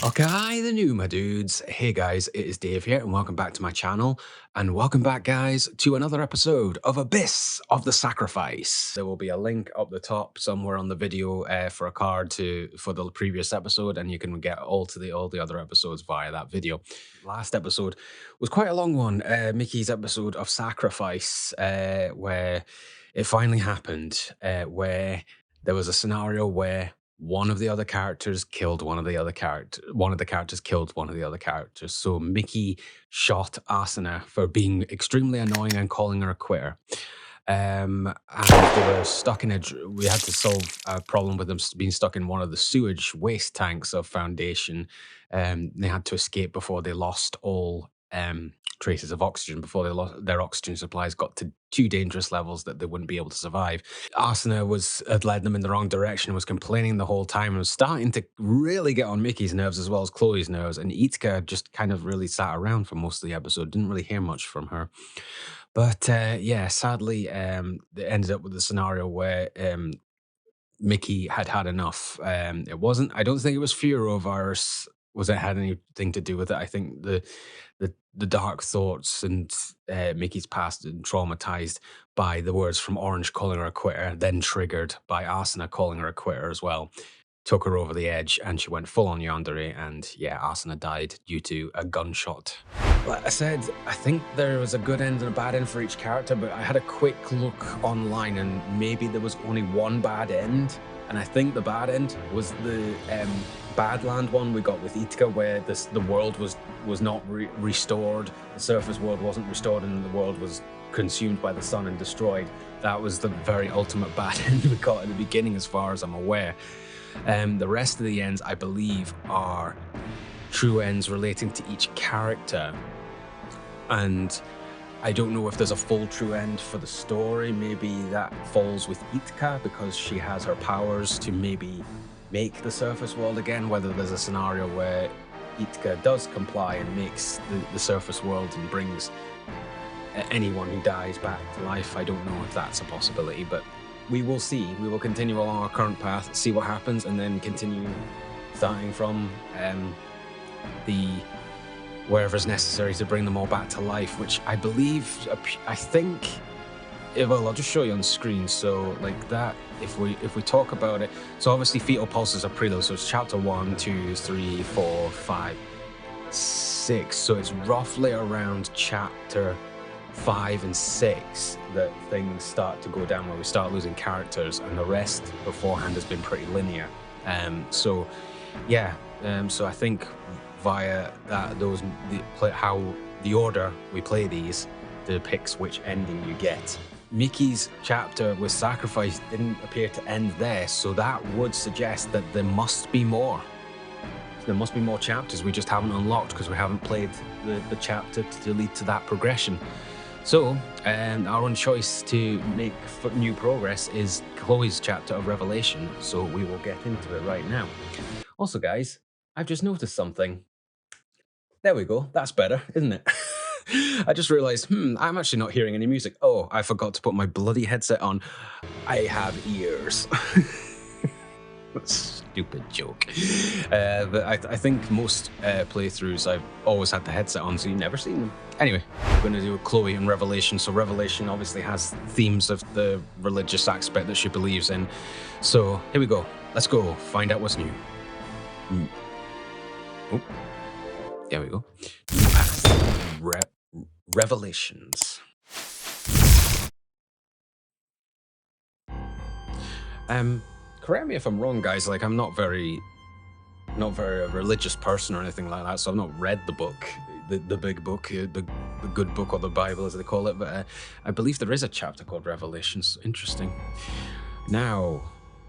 Okay, the new my dudes. Hey guys, it is Dave here, and welcome back to my channel. And welcome back, guys, to another episode of Abyss of the Sacrifice. There will be a link up the top somewhere on the video for a card for the previous episode, and you can get all the other episodes via that video. Last episode was quite a long one, Mickey's episode of Sacrifice, where it finally happened, where there was a scenario where one of the other characters killed one of the other characters. One of the characters killed one of the other characters. So Mickey shot Asuna for being extremely annoying and calling her a quitter. And they were stuck in we had to solve a problem with them being stuck in one of the sewage waste tanks of Foundation. They had to escape before they lost all traces of oxygen, before their oxygen supplies got to too dangerous levels that they wouldn't be able to survive. Asuna had led them in the wrong direction, was complaining the whole time, and was starting to really get on Mickey's nerves as well as Chloe's nerves. And Jitka just kind of really sat around for most of the episode, didn't really hear much from her. But yeah, sadly, they ended up with a scenario where Mickey had had enough. I don't think it was Furovirus it had anything to do with it. I think the dark thoughts and Mickey's past and traumatized by the words from Orange calling her a quitter, then triggered by Asuna calling her a quitter as well, took her over the edge, and she went full on yandere, and yeah, Asuna died due to a gunshot. Like I said, I think there was a good end and a bad end for each character, but I had a quick look online and maybe there was only one bad end, and I think the bad end was the Badland one we got with Jitka, where the world was not restored, the surface world wasn't restored, and the world was consumed by the sun and destroyed. That was the very ultimate bad end we got at the beginning, as far as I'm aware. The rest of the ends, I believe, are true ends relating to each character. And I don't know if there's a full true end for the story. Maybe that falls with Jitka because she has her powers to maybe make the surface world again, whether there's a scenario where Jitka does comply and makes the surface world and brings anyone who dies back to life. I don't know if that's a possibility, but we will see. We will continue along our current path, see what happens, and then continue starting from wherever's necessary to bring them all back to life, which I think, well, I'll just show you on screen. So like that, if we talk about it, so obviously fetal pulses are preload, so it's chapter 1, 2, 3, 4, 5, 6. So it's roughly around chapter 5 and 6 that things start to go down, where we start losing characters, and the rest beforehand has been pretty linear. So yeah, so I think via that, how the order we play these depicts which ending you get. Mickey's chapter with Sacrifice didn't appear to end there, so that would suggest that there must be more. There must be more chapters we just haven't unlocked because we haven't played the chapter to lead to that progression. So, our own choice to make new progress is Chloe's chapter of Revelation, so we will get into it right now. Also, guys, I've just noticed something. There we go, that's better, isn't it? I just realized, I'm actually not hearing any music. Oh, I forgot to put my bloody headset on. I have ears. Stupid joke. But I think most playthroughs I've always had the headset on, so you've never seen them. Anyway, we're going to do Chloe and Revelation. So Revelation obviously has themes of the religious aspect that she believes in. So here we go. Let's go find out what's new. Oh, there we go. Revelations. Correct me if I'm wrong, guys. Like, I'm not very a religious person or anything like that, so I've not read the book, the big book, the good book, or the Bible as they call it. But I believe there is a chapter called Revelations. Interesting. Now,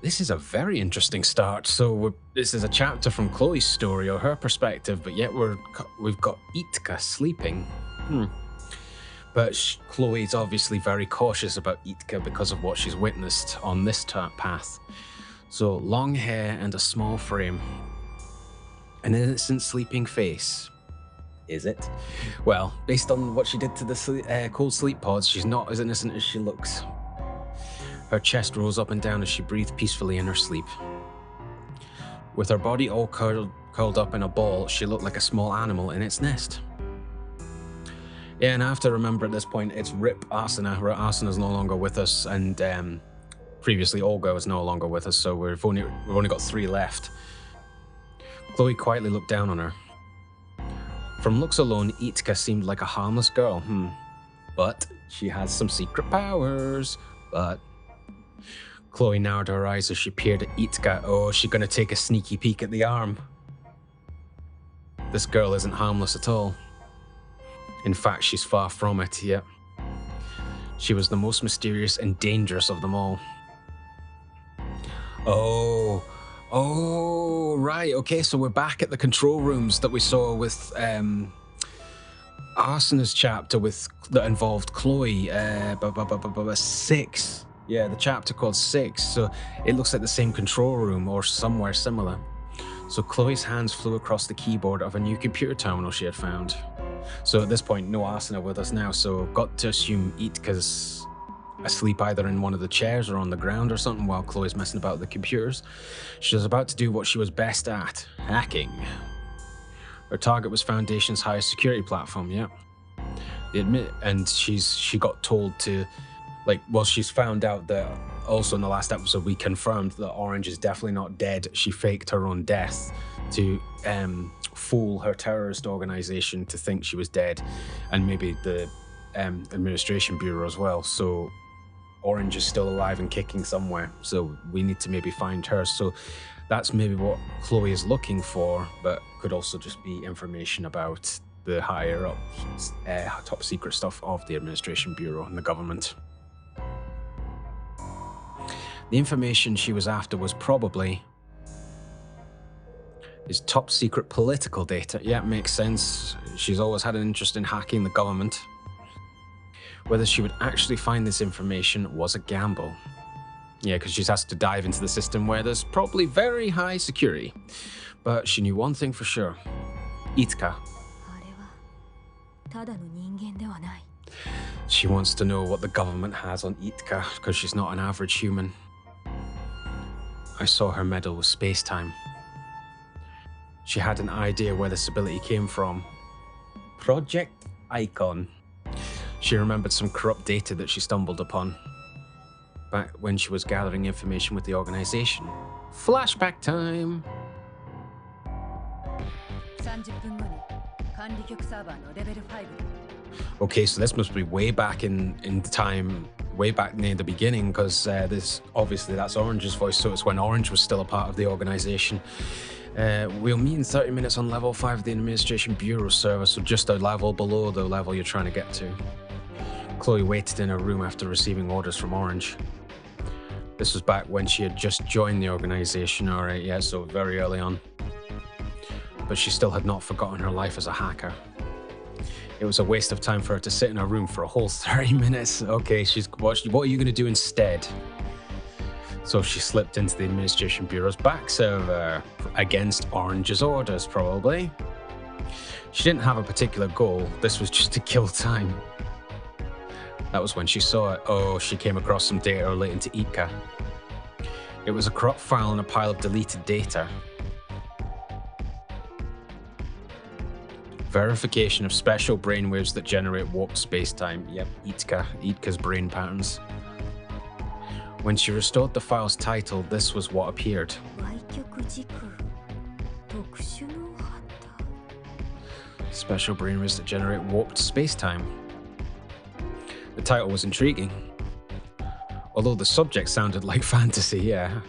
this is a very interesting start. So this is a chapter from Chloe's story, or her perspective, but yet we've got Jitka sleeping. But Chloe's obviously very cautious about Jitka because of what she's witnessed on this path. So, long hair and a small frame. An innocent sleeping face. Is it? Well, based on what she did to the cold sleep pods, she's not as innocent as she looks. Her chest rose up and down as she breathed peacefully in her sleep. With her body all curled up in a ball, she looked like a small animal in its nest. Yeah, and I have to remember at this point, it's RIP Asuna. Asuna's no longer with us, and previously Olga was no longer with us, so we've only got 3 left. Chloe quietly looked down on her. From looks alone, Jitka seemed like a harmless girl, but she has some secret powers, but... Chloe narrowed her eyes as she peered at Jitka. Oh, is she gonna take a sneaky peek at the arm? This girl isn't harmless at all. In fact, she's far from it, yet. She was the most mysterious and dangerous of them all. Oh, right, okay, so we're back at the control rooms that we saw with Asuna's chapter that involved Chloe, 6. Yeah, the chapter called 6, so it looks like the same control room or somewhere similar. So Chloe's hands flew across the keyboard of a new computer terminal she had found. So at this point, no Asuna with us now, so I've got to assume Jitka's asleep either in one of the chairs or on the ground or something while Chloe's messing about with the computers. She was about to do what she was best at, hacking. Her target was Foundation's highest security platform, yeah. And she got told to, she's found out that also in the last episode we confirmed that Orange is definitely not dead. She faked her own death to fool her terrorist organization to think she was dead, and maybe the administration bureau as well. So Orange is still alive and kicking somewhere, so we need to maybe find her. So that's maybe what Chloe is looking for, but could also just be information about the higher up top secret stuff of the administration bureau and the government. The information she was after was probably his top secret political data. Yeah, makes sense. She's always had an interest in hacking the government. Whether she would actually find this information was a gamble. Yeah, because she's has to dive into the system where there's probably very high security. But she knew one thing for sure. Jitka. She wants to know what the government has on Jitka, because she's not an average human. I saw her meddle with space-time. She had an idea where this ability came from. Project Icon. She remembered some corrupt data that she stumbled upon back when she was gathering information with the organization. Flashback time! Okay, so this must be way back in time, way back near the beginning, because this obviously that's Orange's voice, so it's when Orange was still a part of the organization. We'll meet in 30 minutes on level 5 of the Administration Bureau server, so just a level below the level you're trying to get to. Chloe waited in her room after receiving orders from Orange. This was back when she had just joined the organization, alright, yeah, so very early on. But she still had not forgotten her life as a hacker. It was a waste of time for her to sit in her room for a whole 30 minutes. Okay, what are you going to do instead? So she slipped into the Administration Bureau's back server against Orange's orders, probably. She didn't have a particular goal. This was just to kill time. That was when she saw it. Oh, she came across some data relating to Jitka. It was a corrupt file and a pile of deleted data. Verification of special brainwaves that generate warped space-time. Yep, Jitka's brain patterns. When she restored the file's title, this was what appeared. Special brainwaves that generate warped space-time. The title was intriguing, although the subject sounded like fantasy, yeah.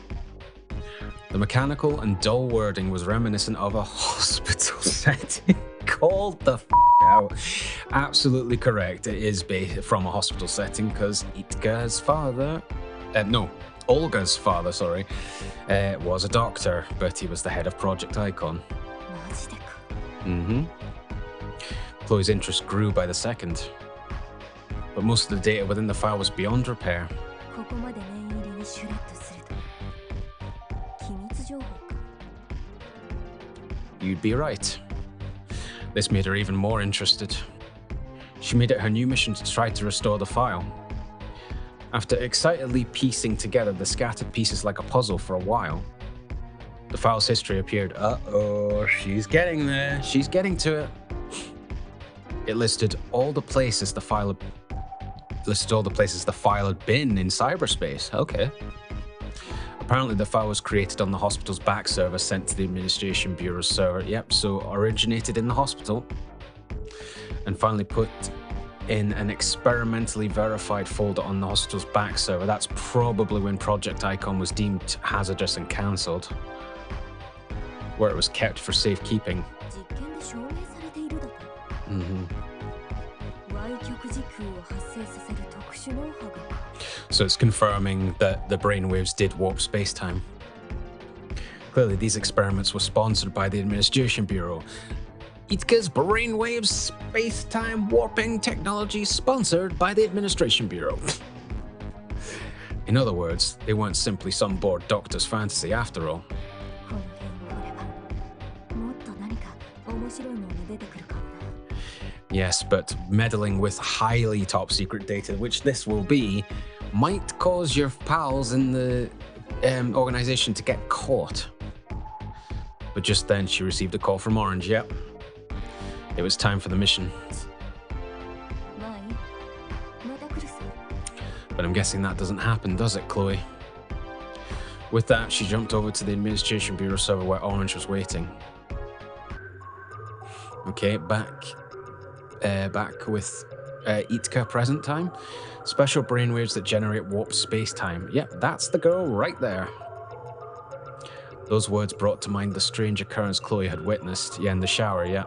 The mechanical and dull wording was reminiscent of a hospital setting. Called the f out. Absolutely correct. It is from a hospital setting because Olga's father, sorry, was a doctor, but he was the head of Project Icon. Chloe's interest grew by the second, but most of the data within the file was beyond repair. You'd be right. This made her even more interested. She made it her new mission to try to restore the file. After excitedly piecing together the scattered pieces like a puzzle for a while, The file's history appeared. Uh-oh, she's getting there. She's getting to it. It listed all the places the file had been in cyberspace. Okay. Apparently, the file was created on the hospital's back server, sent to the Administration Bureau's server. Yep, so originated in the hospital, and finally put in an experimentally verified folder on the hospital's back server. That's probably when Project Icon was deemed hazardous and cancelled, where it was kept for safekeeping. So it's confirming that the brainwaves did warp space-time. Clearly, these experiments were sponsored by the Administration Bureau. Jitka's brainwave space-time warping technology sponsored by the Administration Bureau. In other words, they weren't simply some bored doctor's fantasy after all. Yes, but meddling with highly top-secret data, which this will be, might cause your pals in the organization to get caught. But just then, she received a call from Orange. Yep. It was time for the mission. But I'm guessing that doesn't happen, does it, Chloe? With that, she jumped over to the Administration Bureau server where Orange was waiting. Okay, back with Jitka present time. Special brainwaves that generate warped space-time. Yep, that's the girl right there. Those words brought to mind the strange occurrence Chloe had witnessed. Yeah, in the shower, yeah.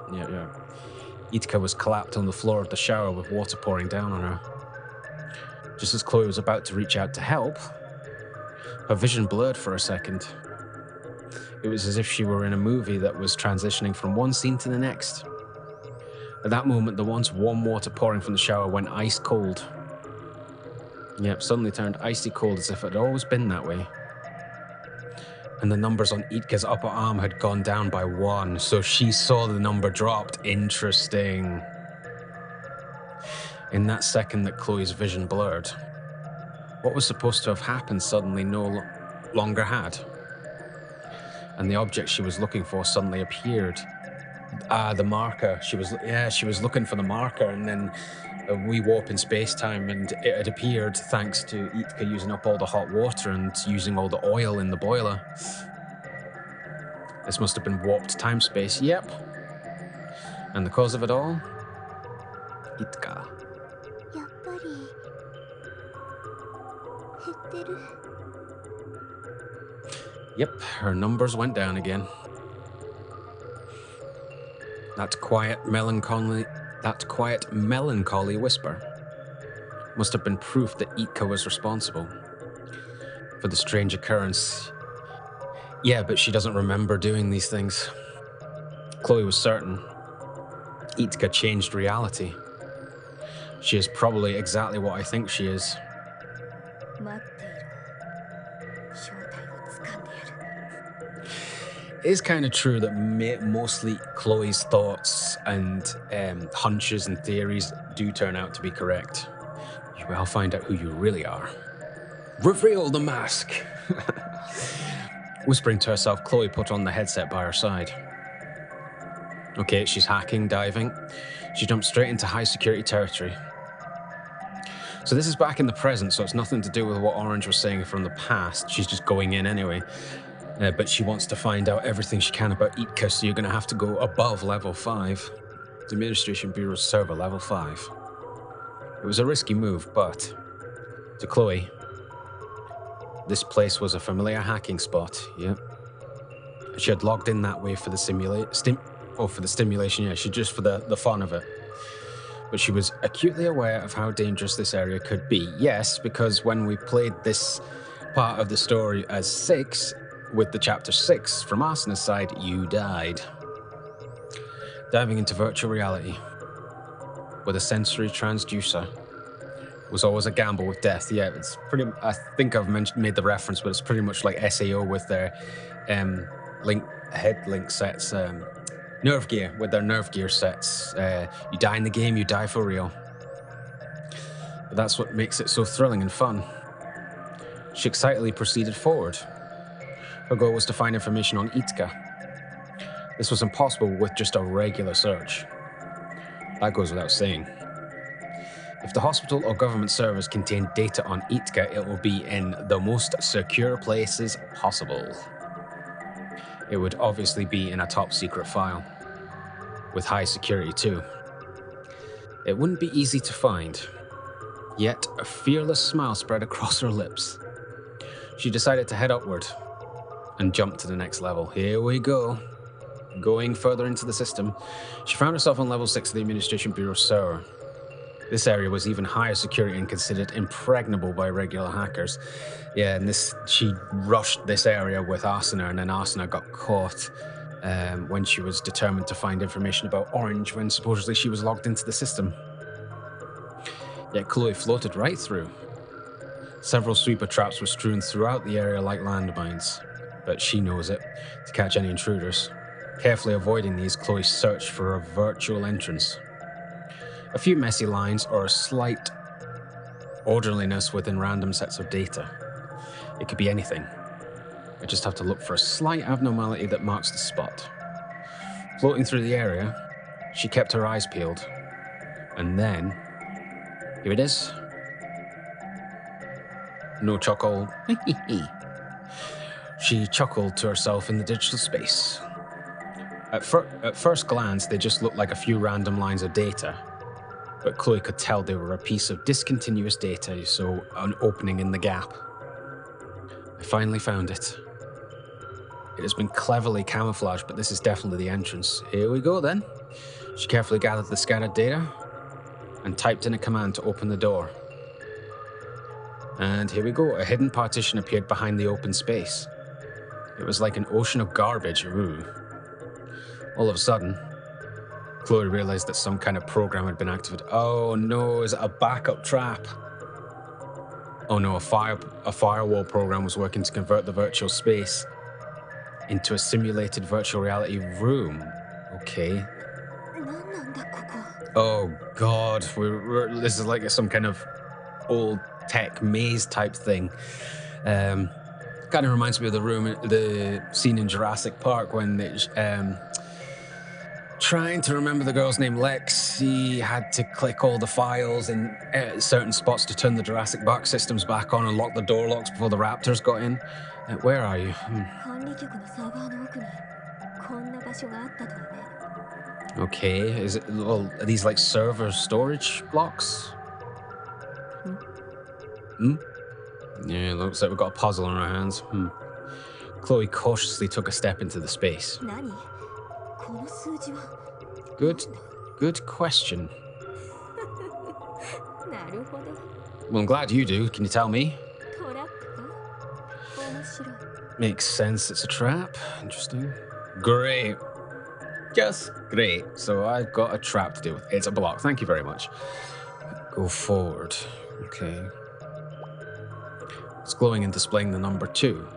Jitka was collapsed on the floor of the shower with water pouring down on her. Just as Chloe was about to reach out to help, her vision blurred for a second. It was as if she were in a movie that was transitioning from one scene to the next. At that moment, the once warm water pouring from the shower went ice cold. Yep, suddenly turned icy cold as if it had always been that way. And the numbers on Jitka's upper arm had gone down by 1, so she saw the number dropped. Interesting. In that second that Chloe's vision blurred, what was supposed to have happened suddenly no longer had. And the object she was looking for suddenly appeared. The marker. She was looking for the marker, and then we warp in space-time, and it had appeared thanks to Jitka using up all the hot water and using all the oil in the boiler. This must have been warped time-space. Yep. And the cause of it all? Jitka. Yep, her numbers went down again. That quiet, melancholy whisper must have been proof that Jitka was responsible for the strange occurrence. Yeah, but she doesn't remember doing these things. Chloe was certain. Jitka changed reality. She is probably exactly what I think she is. It is kind of true that mostly Chloe's thoughts and hunches and theories do turn out to be correct. You will find out who you really are. Reveal the mask! Whispering to herself, Chloe put on the headset by her side. Okay, she's hacking, diving. She jumped straight into high security territory. So this is back in the present, so it's nothing to do with what Orange was saying from the past. She's just going in anyway. But she wants to find out everything she can about Jitka, so you're going to have to go above level 5. The Administration Bureau's server, level 5. It was a risky move, but to Chloe, this place was a familiar hacking spot, yeah. She had logged in that way for the stimulation, yeah, just for the fun of it. But she was acutely aware of how dangerous this area could be. Yes, because when we played this part of the story as 6, with the chapter 6 from Arsena's side, you died. Diving into virtual reality with a sensory transducer was always a gamble with death. Yeah, it's pretty. I think I've made the reference, but it's pretty much like SAO with their head link sets, nerve gear with their nerve gear sets. You die in the game, you die for real. But that's what makes it so thrilling and fun. She excitedly proceeded forward. Her goal was to find information on Jitka. This was impossible with just a regular search. That goes without saying. If the hospital or government servers contain data on Jitka, it will be in the most secure places possible. It would obviously be in a top secret file, with high security too. It wouldn't be easy to find, yet a fearless smile spread across her lips. She decided to head upward and jump to the next level. Here we go. Going further into the system, she found herself on level 6 of the Administration Bureau server. This area was even higher security and considered impregnable by regular hackers. Yeah, and she rushed this area with Asuna, and then Asuna got caught when she was determined to find information about Orange when supposedly she was logged into the system. Yet Chloe floated right through. Several sweeper traps were strewn throughout the area like landmines, but she knows it to catch any intruders. Carefully avoiding these, Chloe searched for a virtual entrance. A few messy lines or a slight orderliness within random sets of data. It could be anything. I just have to look for a slight abnormality that marks the spot. Floating through the area, she kept her eyes peeled. And then, here it is. No chuckle. She chuckled to herself in the digital space. At first glance, they just looked like a few random lines of data. But Chloe could tell they were a piece of discontinuous data, so an opening in the gap. I finally found it. It has been cleverly camouflaged, but this is definitely the entrance. Here we go then. She carefully gathered the scattered data and typed in a command to open the door. And here we go. A hidden partition appeared behind the open space. It was like an ocean of garbage. Ooh. All of a sudden, Chloe realized that some kind of program had been activated. Oh no, is it a backup trap? Oh no, a firewall program was working to convert the virtual space into a simulated virtual reality room. Okay. Oh god, this is like some kind of old tech maze type thing. Kind of reminds me of the scene in Jurassic Park when trying to remember the girl's name, Lexi, had to click all the files in certain spots to turn the Jurassic Park systems back on and lock the door locks before the raptors got in. Where are you? Okay, is it? Well, are these like server storage blocks? Yeah, looks like we've got a puzzle on our hands. Chloe cautiously took a step into the space. Good question. Well, I'm glad you do. Can you tell me? Makes sense, it's a trap. Interesting. Great. Just great. So I've got a trap to deal with. It's a block. Thank you very much. Go forward. Okay. It's glowing and displaying the number 2.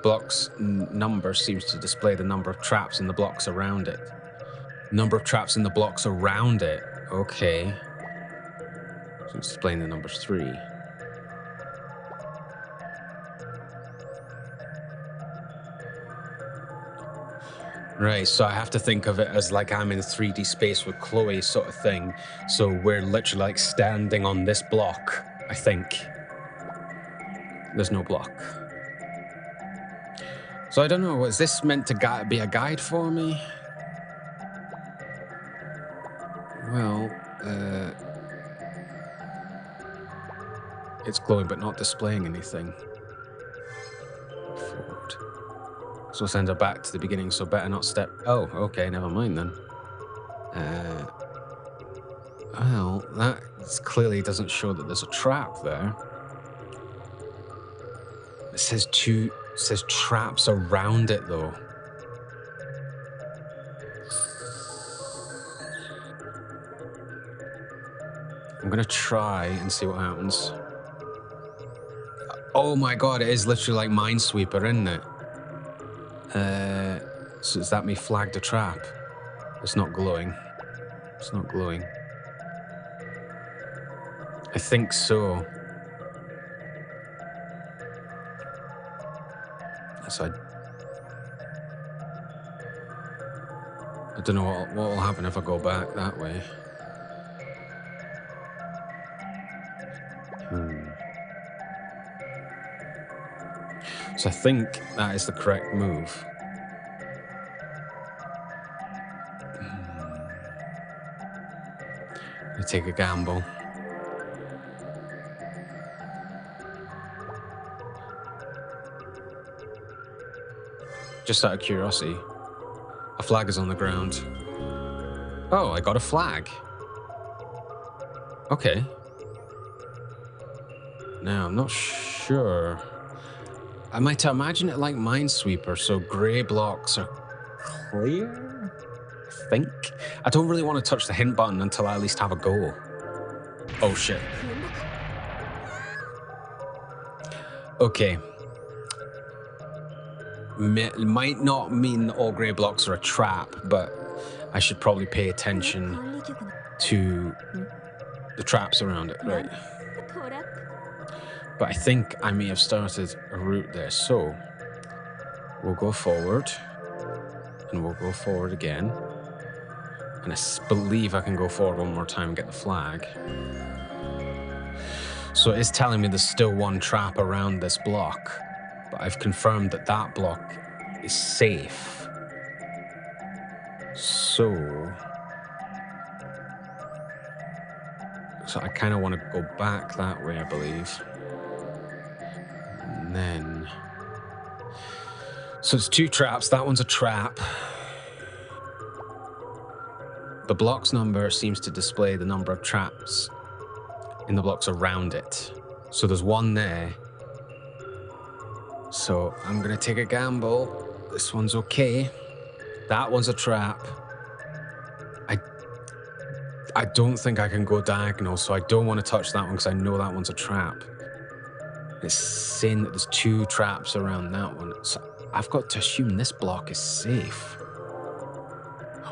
Block's number seems to display the number of traps in the blocks around it. Number of traps in the blocks around it. Okay. So it's displaying the number 3. Right, so I have to think of it as like I'm in 3D space with Chloe sort of thing. So we're literally like standing on this block, I think. There's no block. So I don't know, was this meant to be a guide for me? Well, it's glowing but not displaying anything. Forward. So send her back to the beginning, so better not step... Oh, okay, never mind then. Well, that clearly doesn't show that there's a trap there. It says traps around it, though. I'm gonna try and see what happens. Oh my god, it is literally like Minesweeper, isn't it? So does that mean flagged a trap? It's not glowing. It's not glowing. I think so. So I don't know what will happen if I go back that way. So I think that is the correct move. I take a gamble. Just out of curiosity. A flag is on the ground. Oh, I got a flag. Okay. Now, I'm not sure. Am I to imagine it like Minesweeper, so grey blocks are clear? I think. I don't really want to touch the hint button until I at least have a go. Oh, shit. Okay. Might not mean all grey blocks are a trap, but I should probably pay attention to the traps around it, right? But I think I may have started a route there, so we'll go forward, and we'll go forward again, and I believe I can go forward one more time and get the flag. So it's telling me there's still one trap around this block, but I've confirmed that that block is safe. So I kind of want to go back that way, I believe. And then... So it's two traps. That one's a trap. The block's number seems to display the number of traps in the blocks around it. So there's one there. So I'm going to take a gamble. This one's okay. That one's a trap. I don't think I can go diagonal, so I don't want to touch that one because I know that one's a trap. It's saying that there's two traps around that one. So I've got to assume this block is safe.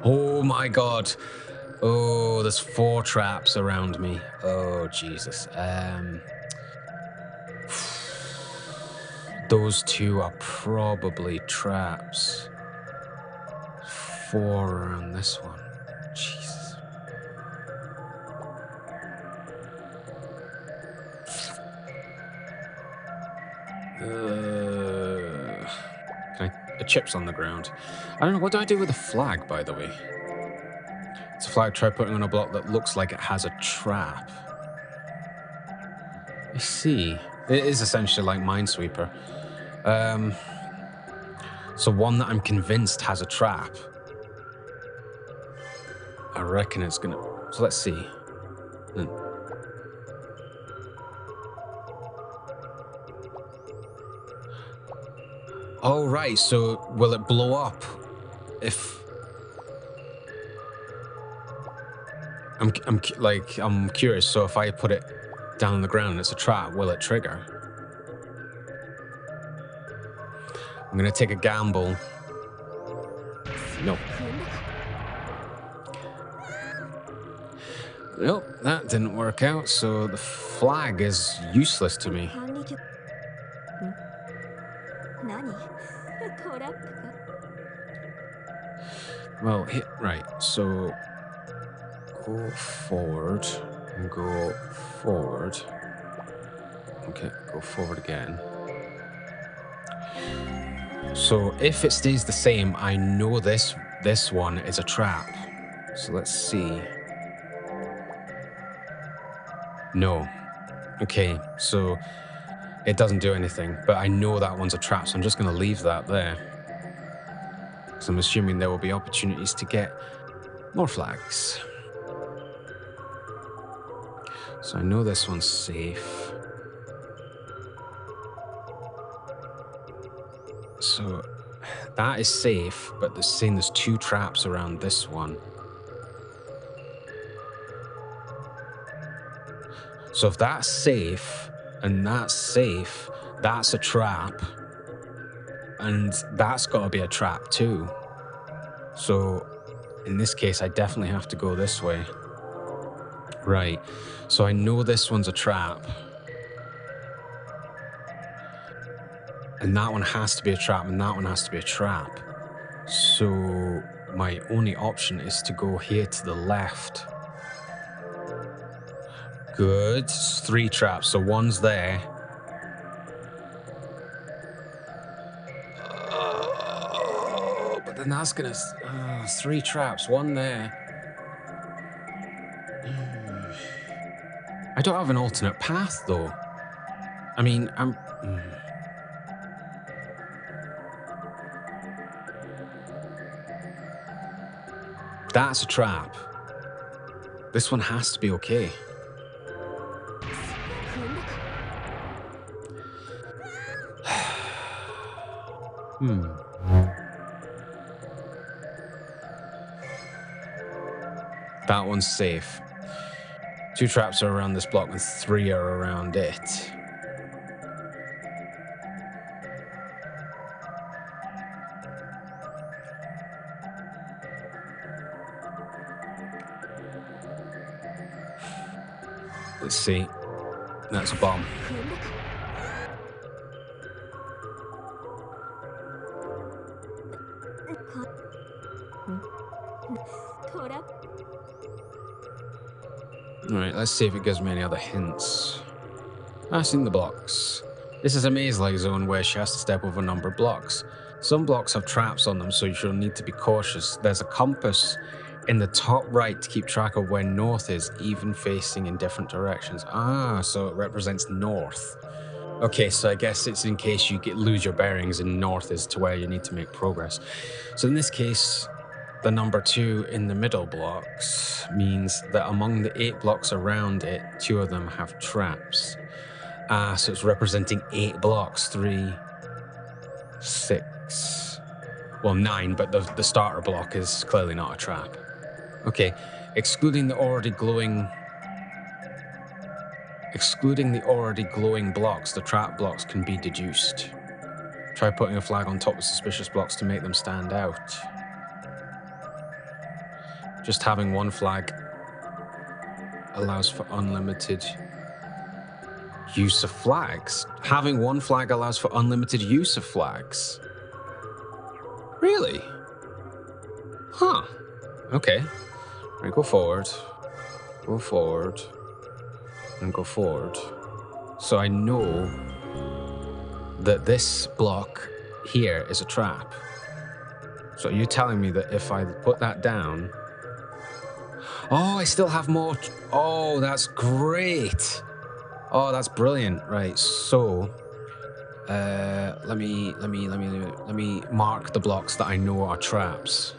Oh my god. Oh, there's 4 traps around me. Oh, Jesus. Those 2 are probably traps. 4 around this one. Jesus. The chips on the ground. I don't know, what do I do with a flag, by the way? It's a flag, try putting on a block that looks like it has a trap. I see. It is essentially like Minesweeper. So one that I'm convinced has a trap. I reckon it's gonna... So let's see. Oh, right, so will it blow up if... I'm curious, so if I put it down on the ground and it's a trap, will it trigger? I'm gonna take a gamble. Nope. Nope, that didn't work out, so the flag is useless to me. Well, right, so go forward and go forward. Okay, go forward again. So if it stays the same, I know this one is a trap. So let's see. No. Okay, so it doesn't do anything, but I know that one's a trap, so I'm just going to leave that there. So I'm assuming there will be opportunities to get more flags. So I know this one's safe. So that is safe, but they're saying there's 2 traps around this one. So if that's safe, and that's safe, that's a trap. And that's got to be a trap too. So in this case, I definitely have to go this way. Right. So I know this one's a trap. And that one has to be a trap, and that one has to be a trap. So my only option is to go here to the left. Good. 3 traps, so one's there. But then that's gonna... 3 traps, 1 there. I don't have an alternate path, though. I mean, I'm... That's a trap. This one has to be okay. That one's safe. 2 traps are around this block and 3 are around it. Let's see. That's a bomb. Alright, let's see if it gives me any other hints. I've seen the blocks. This is a maze-like zone where she has to step over a number of blocks. Some blocks have traps on them, so you'll need to be cautious. There's a compass in the top right to keep track of where north is, even facing in different directions. Ah, so it represents north. Okay, so I guess it's in case you lose your bearings, and north is to where you need to make progress. So in this case, the number 2 in the middle blocks means that among the 8 blocks around it, 2 of them have traps. Ah, so it's representing 8 blocks. 3, 6, well 9, but the starter block is clearly not a trap. Okay, excluding the already glowing blocks, the trap blocks can be deduced. Try putting a flag on top of suspicious blocks to make them stand out. Just having one flag allows for unlimited use of flags. Having one flag allows for unlimited use of flags. Really? Huh. Okay. Right, go forward, and go forward. So I know that this block here is a trap. So are you telling me that if I put that down... Oh, I still have more... Oh, that's great. Oh, that's brilliant. Right, so... let me mark the blocks that I know are traps.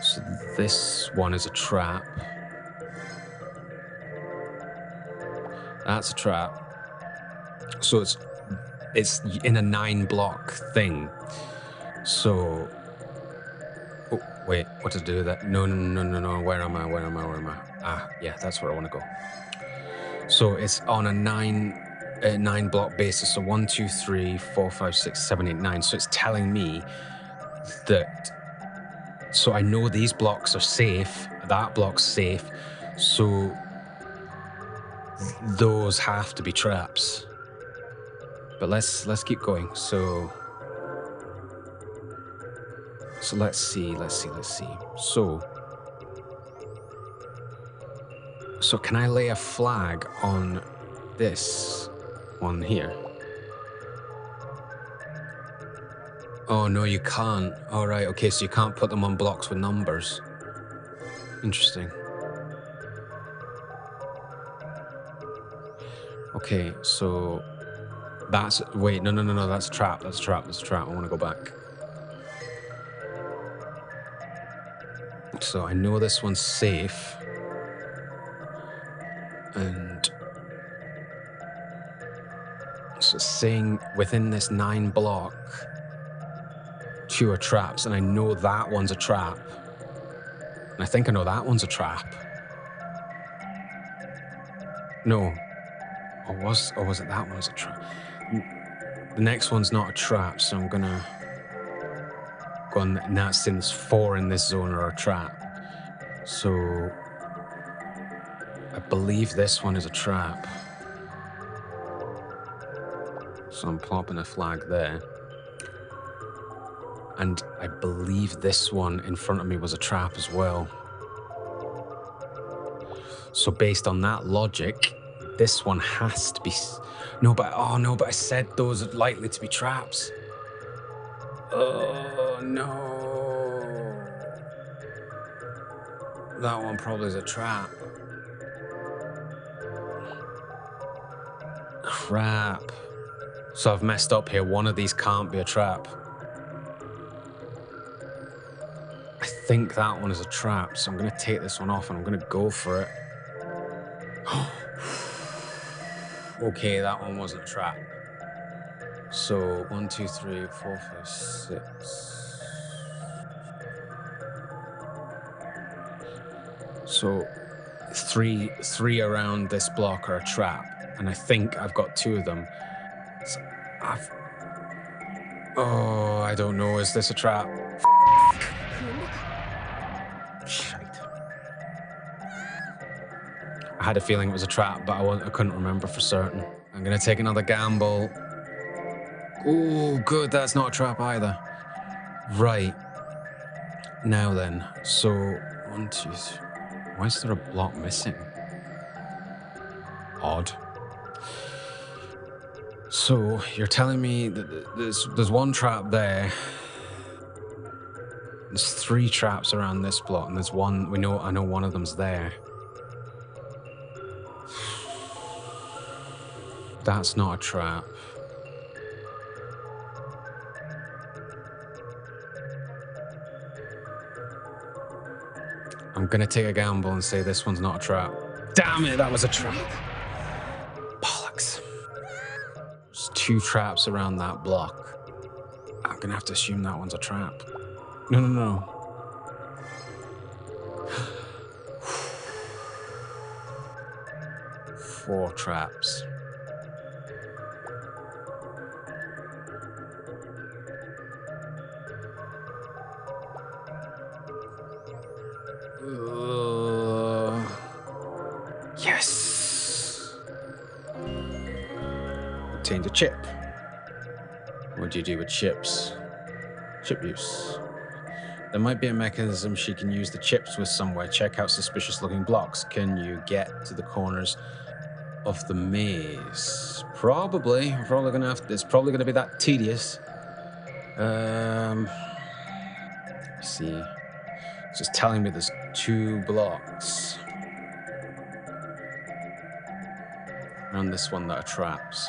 So this one is a trap. That's a trap. So it's in a 9-block thing. So... Oh, wait, what to do with that? No. Where am I? Ah, yeah, that's where I want to go. So it's on a 9-block basis. So 1, 2, 3, 4, 5, 6, 7, 8, 9. So it's telling me that... So I know these blocks are safe. That block's safe. So those have to be traps. But let's keep going. So let's see. So can I lay a flag on this one here? Oh, no, you can't. All right, okay, so you can't put them on blocks with numbers. Interesting. Okay, so that's... Wait, no, that's a trap. That's a trap. I want to go back. So I know this one's safe. And... So it's saying within this 9-block... 2 are traps, and I know that one's a trap. And I think I know that one's a trap. No. Or was it that one was a trap? The next one's not a trap, so I'm gonna go on. And that's since 4 in this zone are a trap. So I believe this one is a trap. So I'm plopping a flag there. And I believe this one in front of me was a trap as well. So based on that logic, this one has to be... No, but I said those are likely to be traps. Oh, no. That one probably is a trap. Crap. So I've messed up here. One of these can't be a trap. I think that one is a trap, so I'm going to take this one off and I'm going to go for it. Okay, that one wasn't a trap. So 1, 2, 3, 4, 5, 6. So three around this block are a trap, and I think I've got 2 of them. So oh, I don't know. Is this a trap? Shite. I had a feeling it was a trap, but I couldn't remember for certain. I'm gonna take another gamble. Oh, good. That's not a trap either. Right. Now then. So 1, 2, 3. Why is there a block missing? Odd. So you're telling me that there's one trap there. There's 3 traps around this block, and there's one. I know one of them's there. That's not a trap. I'm gonna take a gamble and say this one's not a trap. Damn it, that was a trap. Bollocks. There's 2 traps around that block. I'm gonna have to assume that one's a trap. No. 4 traps. Yes! Obtained a chip. What do you do with chips? Chip use. There might be a mechanism she can use the chips with somewhere. Check out suspicious looking blocks. Can you get to the corners of the maze? Probably. We're probably gonna have to, it's probably gonna be that tedious. Let's see. It's just telling me there's 2 blocks around this one that are traps.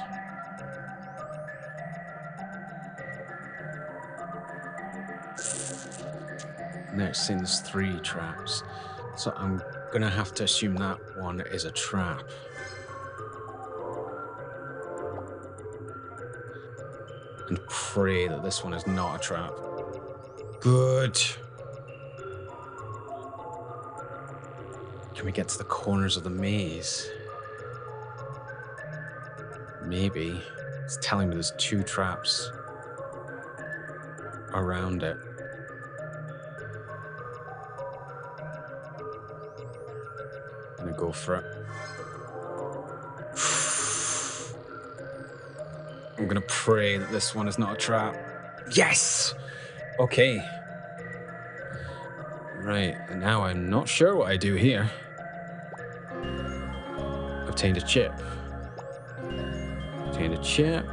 Now it's saying there's 3 traps. So I'm gonna have to assume that one is a trap. And pray that this one is not a trap. Good. Can we get to the corners of the maze? Maybe. It's telling me there's 2 traps around it. I'm gonna go for it. I'm gonna pray that this one is not a trap. Yes! Okay. Right, and now I'm not sure what I do here. Obtained a chip. Obtained a chip.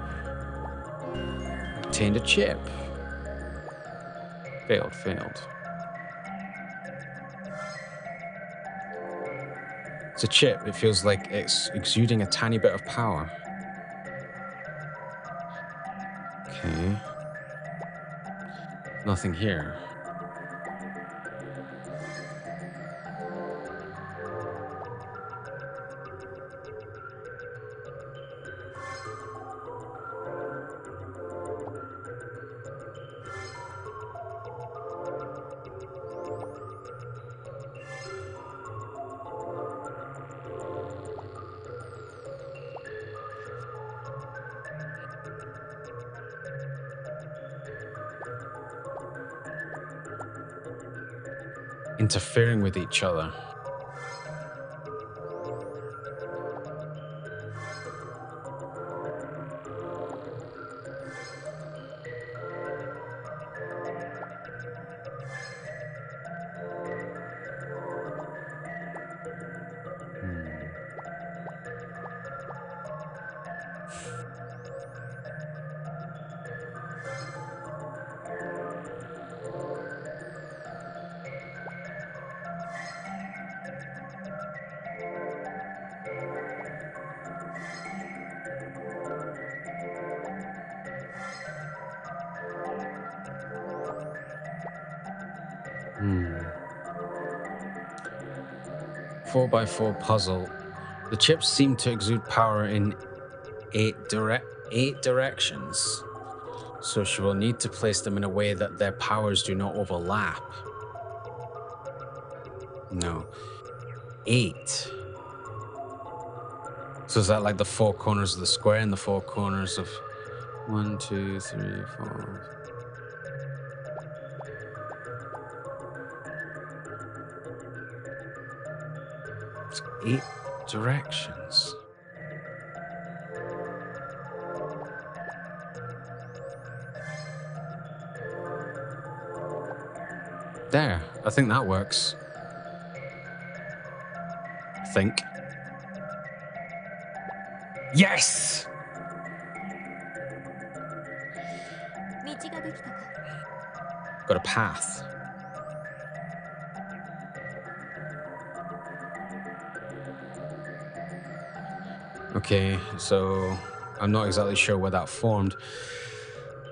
Obtained a chip. Failed. It's a chip. It feels like it's exuding a tiny bit of power. Okay. Nothing here. Interfering with each other. 4x4 puzzle. The chips seem to exude power in eight directions. So she will need to place them in a way that their powers do not overlap. No. 8. So is that like the four corners of the square and the four corners of 1, 2, 3, 4? It's 8 directions. There, I think that works. I think. Yes! Got a path. Okay, so I'm not exactly sure where that formed.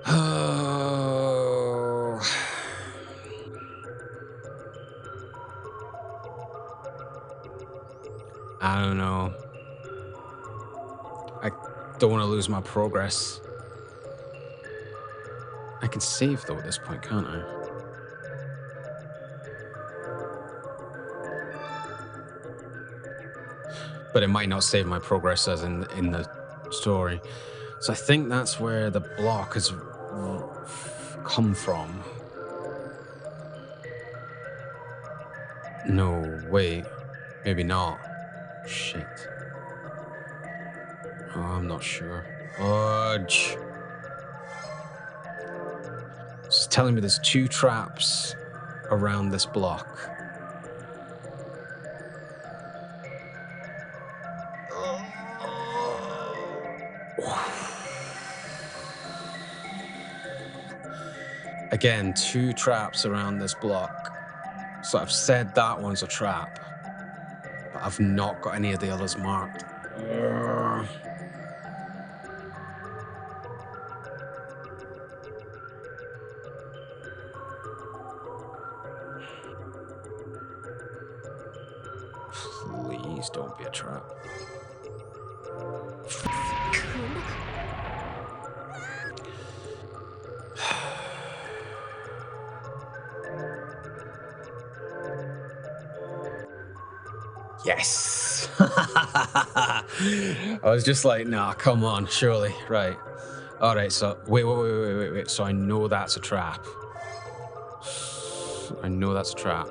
Oh. I don't know. I don't want to lose my progress. I can save though at this point, can't I? But it might not save my progress as in the story. So I think that's where the block has come from. No, wait. Maybe not. Shit. Oh, I'm not sure. Fudge. It's telling me there's 2 traps around this block. Again, 2 traps around this block. So I've said that one's a trap, but I've not got any of the others marked. Please don't be a trap. Yes! I was just like, nah, come on, surely. Right. All right, so wait. So I know that's a trap. I know that's a trap.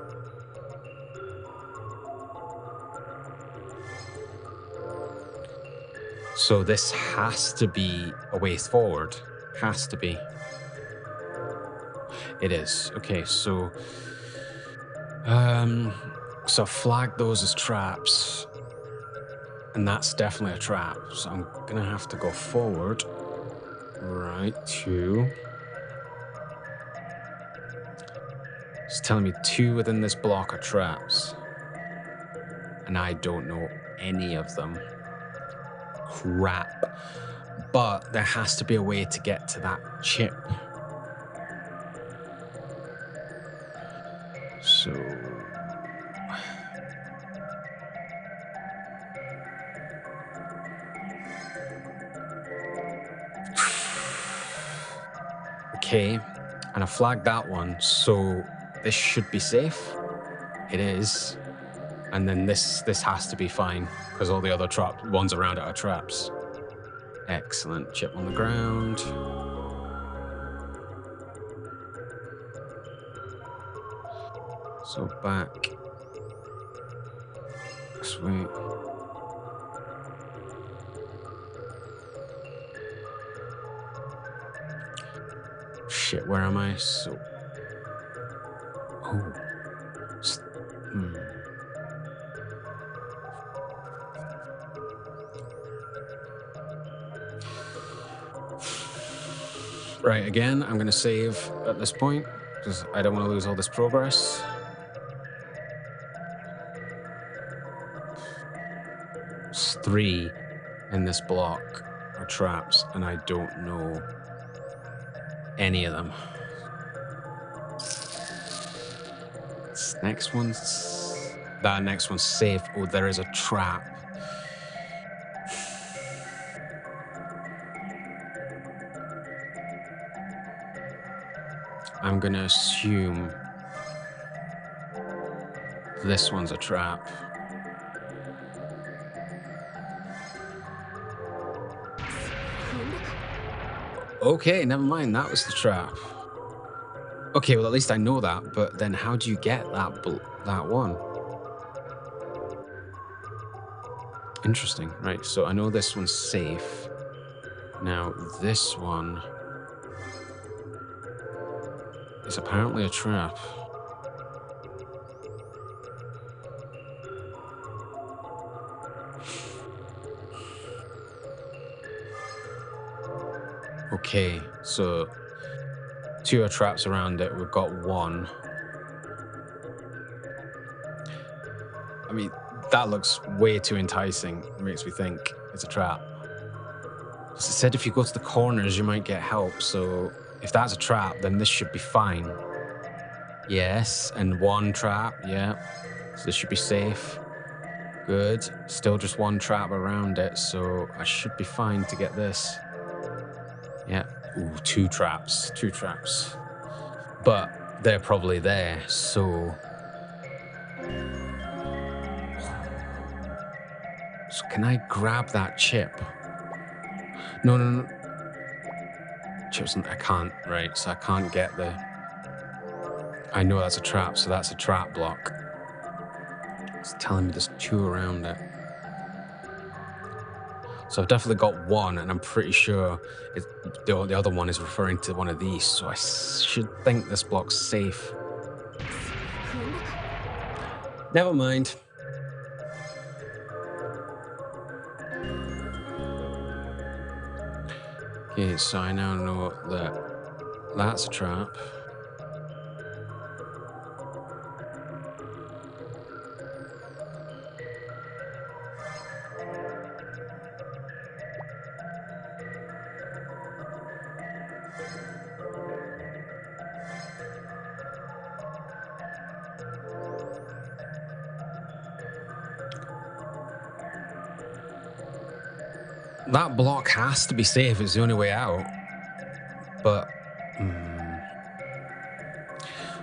So this has to be a way forward. Has to be. It is. Okay, so so flag those as traps. And that's definitely a trap. So I'm gonna have to go forward. Right, 2. It's telling me 2 within this block are traps. And I don't know any of them. Crap. But there has to be a way to get to that chip. So... Okay, and I flagged that one, so this should be safe. It is. And then this has to be fine, because all the other ones around it are traps. Excellent. Chip on the ground. So back. Sweet. Shit, where am I? So... Oh. Right, again, I'm going to save at this point, because I don't want to lose all this progress. There's 3 in this block are traps, and I don't know any of them. Next one's... That next one's safe. Oh, there is a trap. I'm gonna assume this one's a trap. Okay, never mind. That was the trap. Okay, well, at least I know that. But then how do you get that one? Interesting. Right, so I know this one's safe. Now, this one is apparently a trap. Okay, so 2 are traps around it. We've got 1. I mean, that looks way too enticing. It makes me think it's a trap. As I said, if you go to the corners, you might get help. So if that's a trap, then this should be fine. Yes, and 1 trap. Yeah, so this should be safe. Good. Still just 1 trap around it, so I should be fine to get this. Yeah. Ooh, 2 traps. 2 traps. But they're probably there, so... So can I grab that chip? No. Chips, I can't, right, so I can't get the... I know that's a trap, so that's a trap block. It's telling me there's 2 around it. So I've definitely got 1, and I'm pretty sure the other one is referring to one of these, so I should think this block's safe. Never mind. Okay, so I now know that that's a trap. That block has to be safe. It's the only way out. But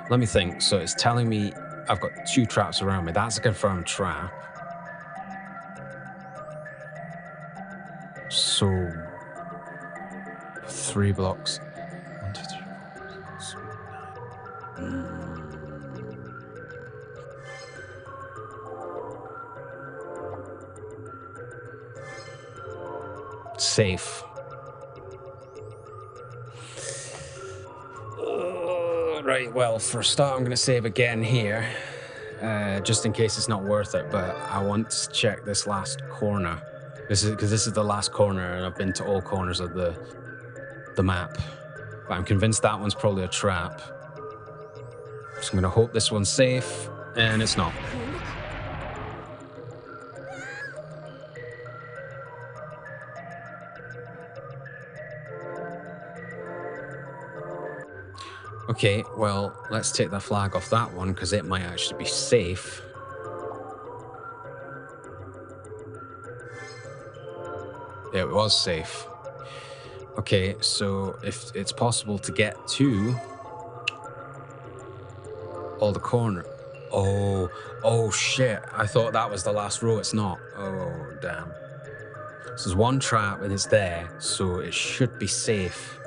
let me think. So it's telling me I've got 2 traps around me. That's a confirmed trap. So 3 blocks. 1, 2, 3, 4, 6, 7, 8, 9. Safe. Right, well, for a start, I'm going to save again here, just in case it's not worth it, but I want to check this last corner. This is the last corner, and I've been to all corners of the map. But I'm convinced that one's probably a trap. So I'm going to hope this one's safe, and it's not. Okay, well, let's take the flag off that one, because it might actually be safe. Yeah, it was safe. Okay, so if it's possible to get to all the corner... Oh shit, I thought that was the last row. It's not. Oh, damn. So there's 1 trap, and it's there, so it should be safe.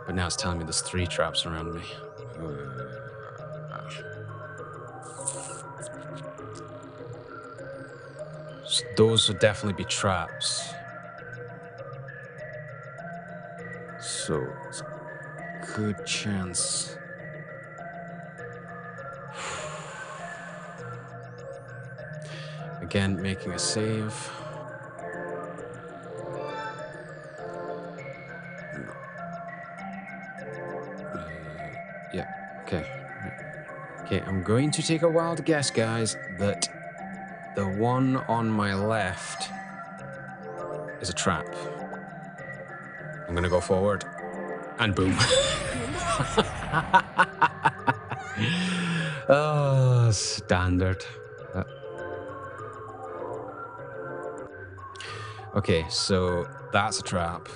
But now it's telling me there's 3 traps around me. So those would definitely be traps. So it's a good chance. Again, making a save. Yeah, okay. Okay, I'm going to take a wild guess, guys, that the one on my left is a trap. I'm gonna go forward, and boom. Standard. Okay, so that's a trap.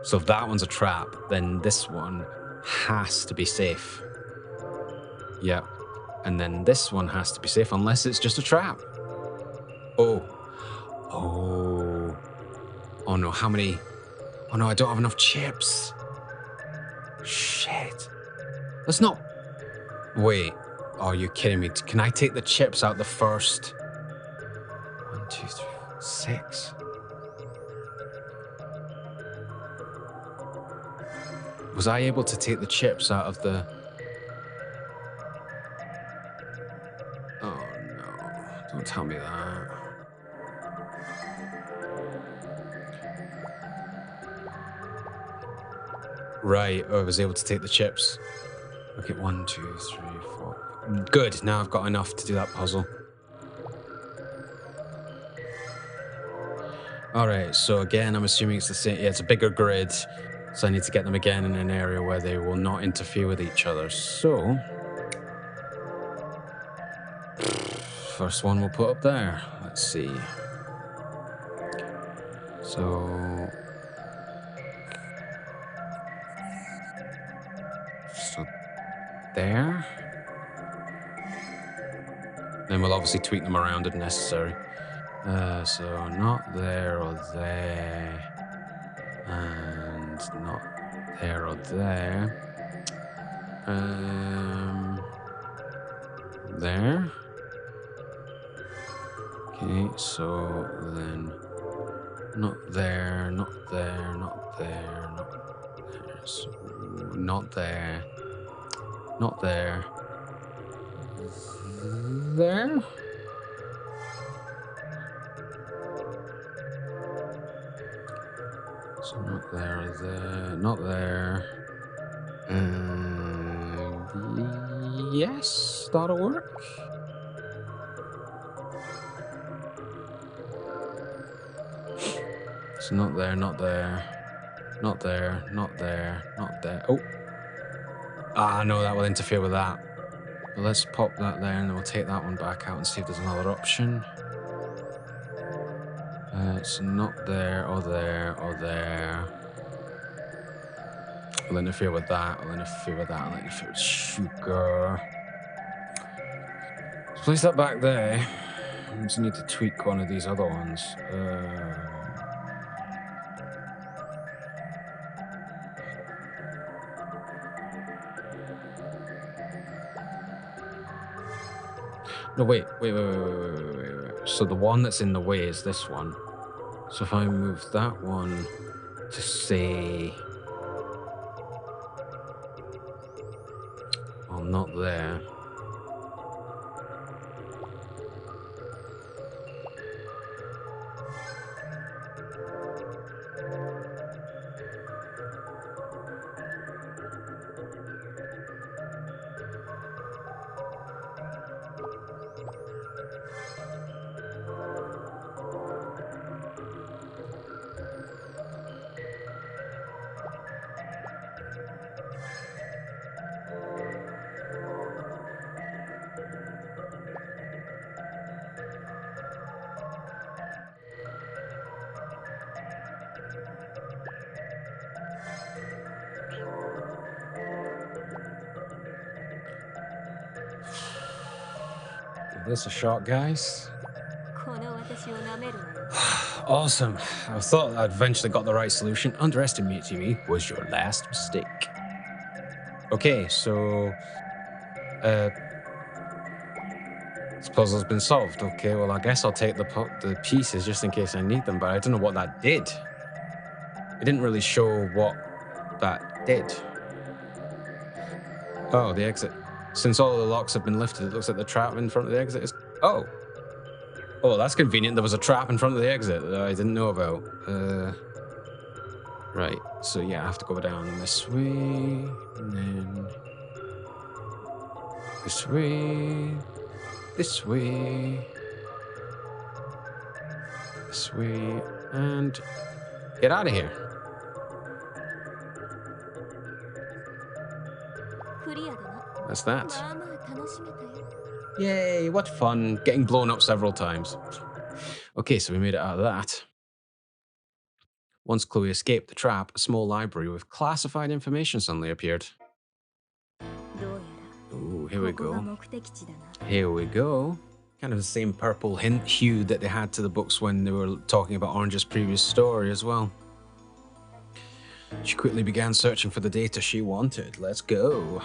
So if that one's a trap, then this one has to be safe. Yep. And then this one has to be safe unless it's just a trap. Oh. Oh. Oh no, how many? Oh no, I don't have enough chips. Shit. Let's not... Wait. Oh, you're kidding me. Can I take the chips out the first? 1, 2, 3, 4, 6. Was I able to take the chips out of the... Oh no. Don't tell me that. Right, I was able to take the chips. Okay, 1, 2, 3, 4. Good, now I've got enough to do that puzzle. Alright, so again, I'm assuming it's the same. Yeah, it's a bigger grid. So I need to get them again in an area where they will not interfere with each other. So, first one we'll put up there. Let's see. So there. Then we'll obviously tweak them around if necessary. So not there or there. And not there or there. There. Okay, so then not there, not there, not there, not there. So not there. Not there. There? So not there, there, not there. Yes, that'll work. So not there, not there, not there, not there, not there. Oh. Ah, no, that will interfere with that. But let's pop that there and then we'll take that one back out and see if there's another option. It's not there, or there, or there. I'll interfere with that, I'll interfere with that, I'll interfere with sugar. Let's place that back there. I just need to tweak one of these other ones. No, wait. So the one that's in the way is this one. So if I move that one to say... Well, not there. Give this a shot, guys. Awesome. I thought I'd eventually got the right solution. Underestimating me was your last mistake. Okay, so... this puzzle's been solved. Okay, well, I guess I'll take the pieces just in case I need them, but I don't know what that did. It didn't really show what that did. Oh, the exit. Since all of the locks have been lifted, it looks like the trap in front of the exit is... Oh. Oh, that's convenient. There was a trap in front of the exit that I didn't know about. Right, so yeah, I have to go down this way, and then... this way... this way... this way, and... get out of here. That's that. Yay, what fun. Getting blown up several times. Okay, so we made it out of that. Once Chloe escaped the trap, a small library with classified information suddenly appeared. Ooh, here we go. Here we go. Kind of the same purple hue that they had to the books when they were talking about Orange's previous story as well. She quickly began searching for the data she wanted. Let's go.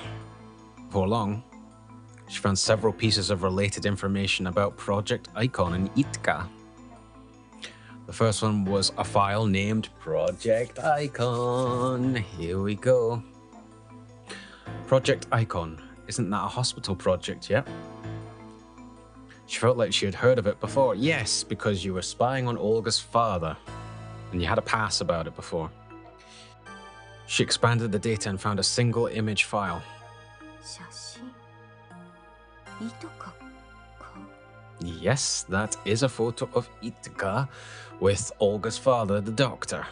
Before long, she found several pieces of related information about Project Icon and Jitka. The first one was a file named Project Icon. Here we go. Project Icon. Isn't that a hospital project yet? She felt like she had heard of it before. Yes, because you were spying on Olga's father, and you had a pass about it before. She expanded the data and found a single image file. Yes, that is a photo of Jitka with Olga's father, the doctor.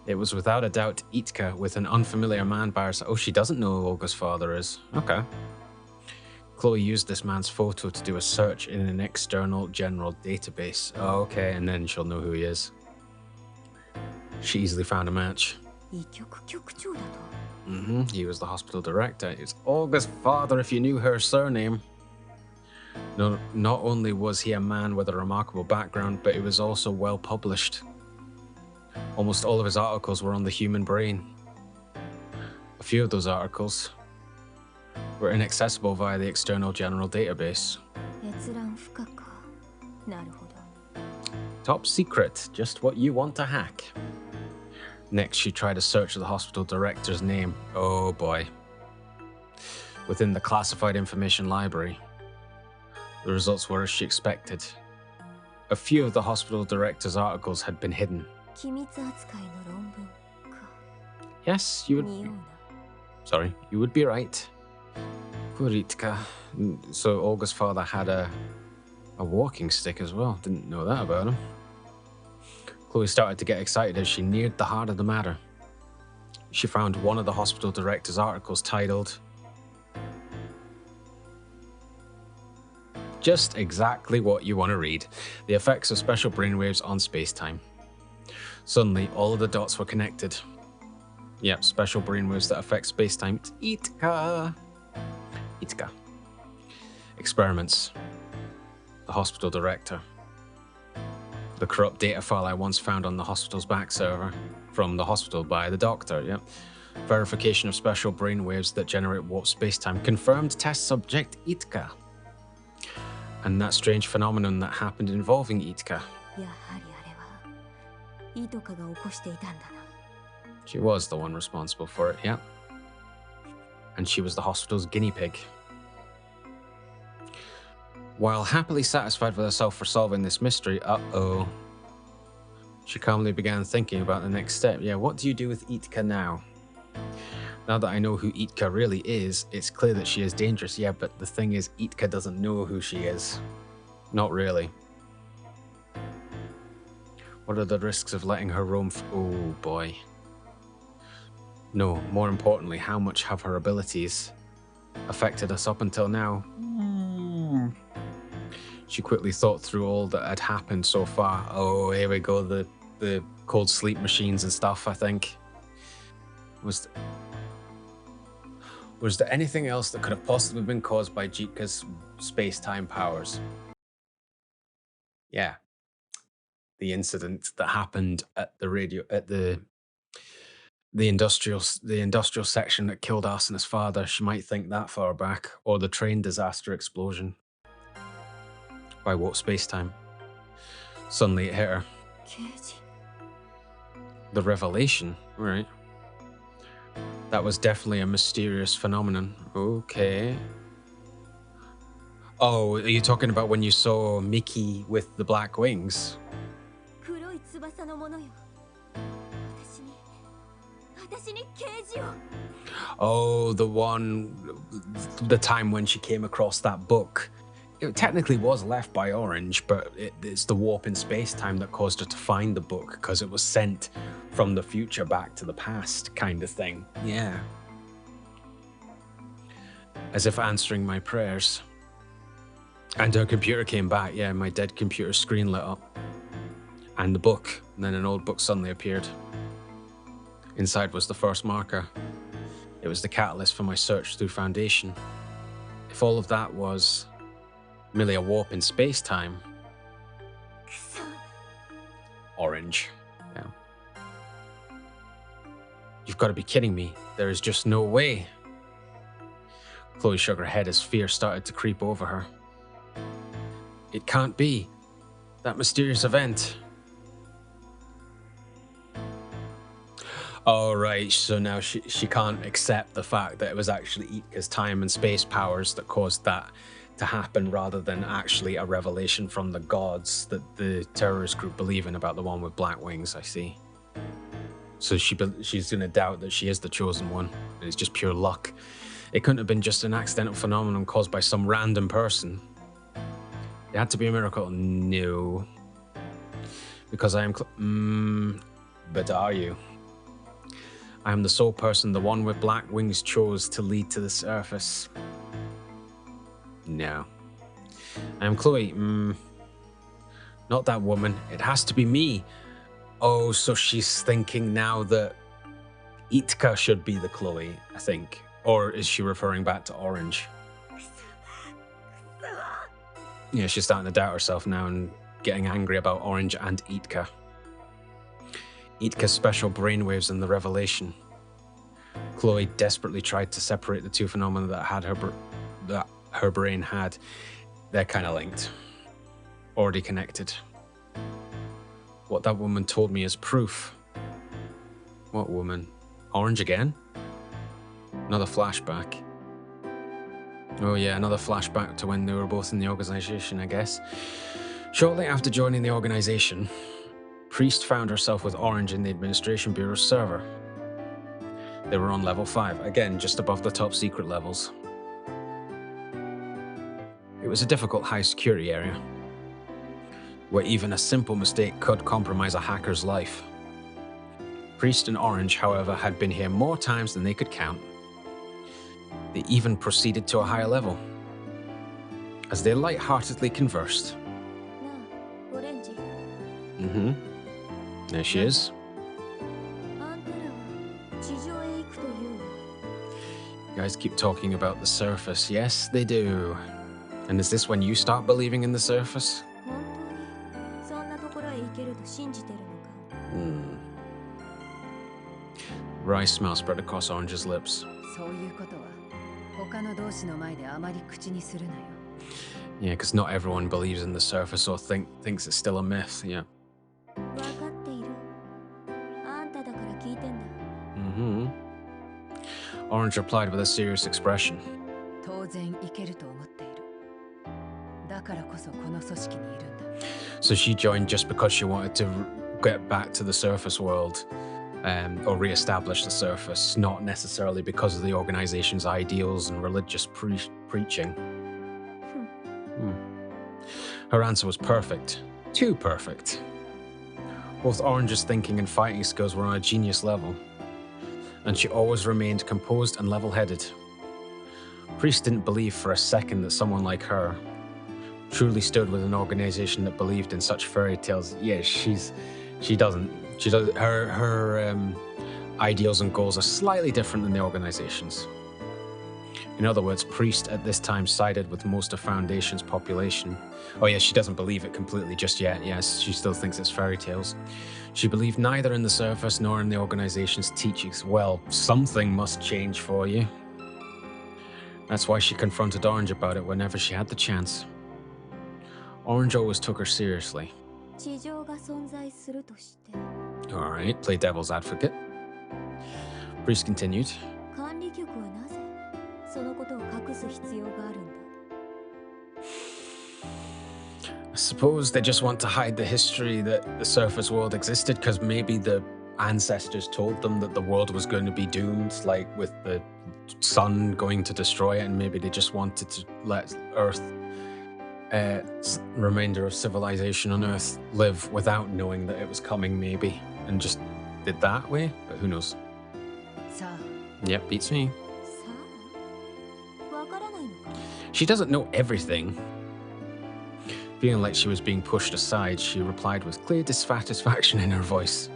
It was without a doubt Jitka with an unfamiliar man by her side. Oh, she doesn't know who Olga's father is. Okay. Chloe used this man's photo to do a search in an external general database. Oh, okay, and then she'll know who he is. She easily found a match. He was the hospital director. It's Olga's father if you knew her surname. No, not only was he a man with a remarkable background, but he was also well published. Almost all of his articles were on the human brain. A few of those articles were inaccessible via the external general database. Top secret, just what you want to hack. Next, she tried to search the hospital director's name. Oh boy. Within the classified information library. The results were as she expected. A few of the hospital director's articles had been hidden. Yes, you would be right. Poor Jitka. So Olga's father had a walking stick as well. Didn't know that about him. Chloe started to get excited as she neared the heart of the matter. She found one of the hospital director's articles titled, "Just exactly what you want to read. The effects of special brainwaves on space-time." Suddenly, all of the dots were connected. Yep, special brainwaves that affect space-time. Jitka. Experiments. The hospital director. The corrupt data file I once found on the hospital's back server. From the hospital by the doctor, yep. Verification of special brainwaves that generate warp space-time. Confirmed test subject Jitka. And that strange phenomenon that happened involving Jitka. She was the one responsible for it, yeah. And she was the hospital's guinea pig. While happily satisfied with herself for solving this mystery, she calmly began thinking about the next step. Yeah, what do you do with Jitka now? Now that I know who Jitka really is, it's clear that she is dangerous. Yeah, but the thing is, Jitka doesn't know who she is. Not really. What are the risks of letting her roam? Oh boy. No, more importantly, how much have her abilities affected us up until now? She quickly thought through all that had happened so far. Oh, here we go, the cold sleep machines and stuff, I think. Was there anything else that could have possibly been caused by Jitka's space-time powers? Yeah. The incident that happened at the industrial section that killed us and his father. She might think that far back. Or the train disaster explosion. By warp space-time. Suddenly it hit her. The revelation, right? That was definitely a mysterious phenomenon. Okay. Oh, are you talking about when you saw Mickey with the black wings? Oh, the time when she came across that book. It technically was left by Orange, but it's the warp in space-time that caused her to find the book because it was sent from the future back to the past kind of thing. Yeah. as if answering my prayers. And her computer came back. Yeah, my dead computer screen lit up. And the book. And then an old book suddenly appeared. Inside was the first marker. It was the catalyst for my search through Foundation. If all of that was merely a warp in space-time. Orange. Yeah. You've got to be kidding me. There is just no way. Chloe shook her head as fear started to creep over her. It can't be. That mysterious event. Oh, right. So now she can't accept the fact that it was actually Jitka's time and space powers that caused that to happen rather than actually a revelation from the gods that the terrorist group believe in about the one with black wings, I see. So she's going to doubt that she is the chosen one. It's just pure luck. It couldn't have been just an accidental phenomenon caused by some random person. It had to be a miracle. No. Because I am... but are you? I am the sole person the one with black wings chose to lead to the surface. No. I am Chloe. Not that woman. It has to be me. Oh, so she's thinking now that Jitka should be the Chloe, I think. Or is she referring back to Orange? Yeah, she's starting to doubt herself now and getting angry about Orange and Jitka. Jitka's special brainwaves and the revelation. Chloe desperately tried to separate the two phenomena that her brain had. They're kind of linked. Already connected. What that woman told me is proof. What woman? Orange again? Another flashback. Oh yeah, another flashback to when they were both in the organization, I guess. Shortly after joining the organization, Priest found herself with Orange in the Administration Bureau's server. They were on level 5, again, just above the top secret levels. It was a difficult high security area, where even a simple mistake could compromise a hacker's life. Priest and Orange, however, had been here more times than they could count. They even proceeded to a higher level. As they lightheartedly conversed. There she is. You guys keep talking about the surface. Yes, they do. And is this when you start believing in the surface? Rye smell spread across Orange's lips. Yeah, because not everyone believes in the surface or thinks it's still a myth, yeah. Orange replied with a serious expression. So she joined just because she wanted to get back to the surface world, or re-establish the surface, not necessarily because of the organization's ideals and religious preaching. Her answer was perfect. Too perfect. Both Orange's thinking and fighting skills were on a genius level, and she always remained composed and level-headed. Priest didn't believe for a second that someone like her truly stood with an organization that believed in such fairy tales. Yeah, she doesn't. Her ideals and goals are slightly different than the organization's. In other words, Priest at this time sided with most of Foundation's population. Oh yeah, she doesn't believe it completely just yet. Yes, she still thinks it's fairy tales. She believed neither in the surface nor in the organization's teachings. Well, something must change for you. That's why she confronted Orange about it whenever she had the chance. Orange always took her seriously. Alright, play devil's advocate. Priest continued. I suppose they just want to hide the history that the surface world existed, because maybe the ancestors told them that the world was going to be doomed, like with the sun going to destroy it, and maybe they just wanted to let Earth, remainder of civilization on Earth, live without knowing that it was coming, maybe, and just did that way, but who knows. Yep, beats me. She doesn't know everything. Feeling like she was being pushed aside, she replied with clear dissatisfaction in her voice.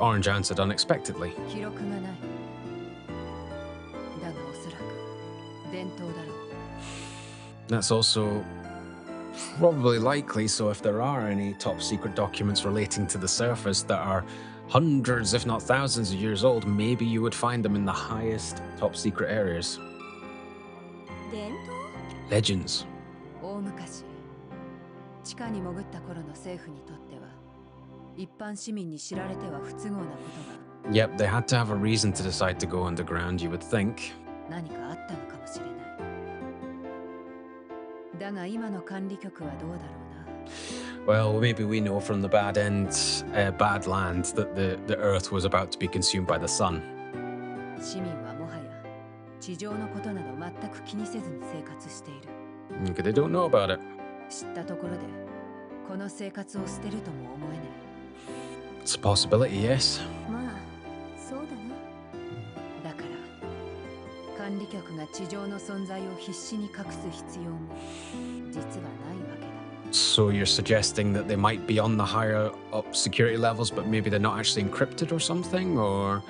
Orange answered unexpectedly. That's also probably likely, so if there are any top secret documents relating to the surface that are hundreds, if not thousands of years old, maybe you would find them in the highest top secret areas. Legends. Yep, they had to have a reason to decide to go underground, you would think. Well, maybe we know from the bad land that the Earth was about to be consumed by the sun. Okay, they don't know about it. It's a possibility, yes. So you're suggesting that they might be on the higher up security levels, but maybe they're not actually encrypted or something? Or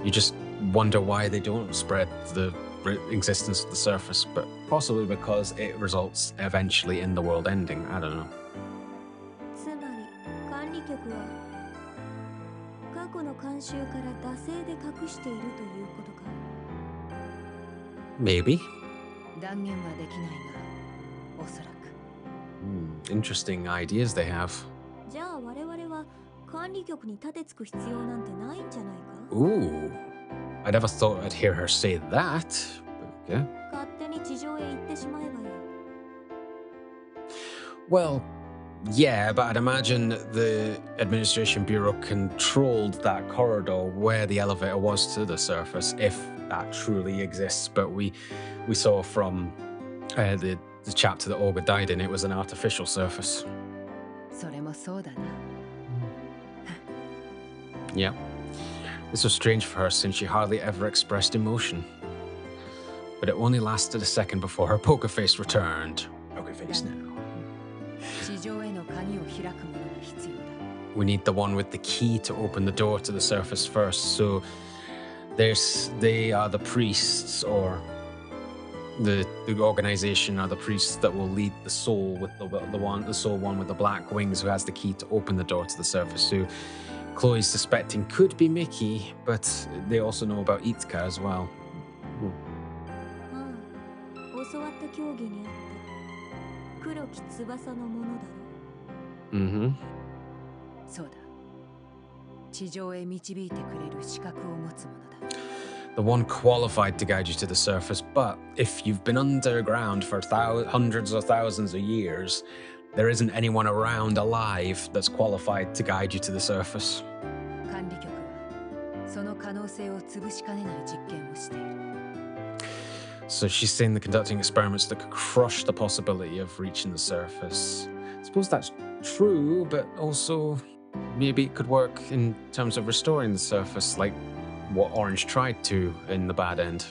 you just wonder why they don't spread the existence of the surface, but possibly because it results eventually in the world ending. I don't know. Maybe. Interesting ideas they have. Ooh, I never thought I'd hear her say that. Okay. Well, yeah, but I'd imagine the Administration Bureau controlled that corridor where the elevator was to the surface, if that truly exists. But we saw from the chapter that Olga died in, it was an artificial surface. Yeah. This was strange for her since she hardly ever expressed emotion. But it only lasted a second before her poker face returned. Poker face now. We need the one with the key to open the door to the surface first. So they are the priests, or the organization are the priests that will lead the soul with the soul one with the black wings, who has the key to open the door to the surface. Who Chloe's suspecting could be Mickey, but they also know about Jitka as well. Mm-hmm. The one qualified to guide you to the surface, but if you've been underground for hundreds or thousands of years, there isn't anyone around alive that's qualified to guide you to the surface. So she's saying they're conducting experiments that could crush the possibility of reaching the surface. I suppose that's true, but also maybe it could work in terms of restoring the surface, like what Orange tried to in the bad end.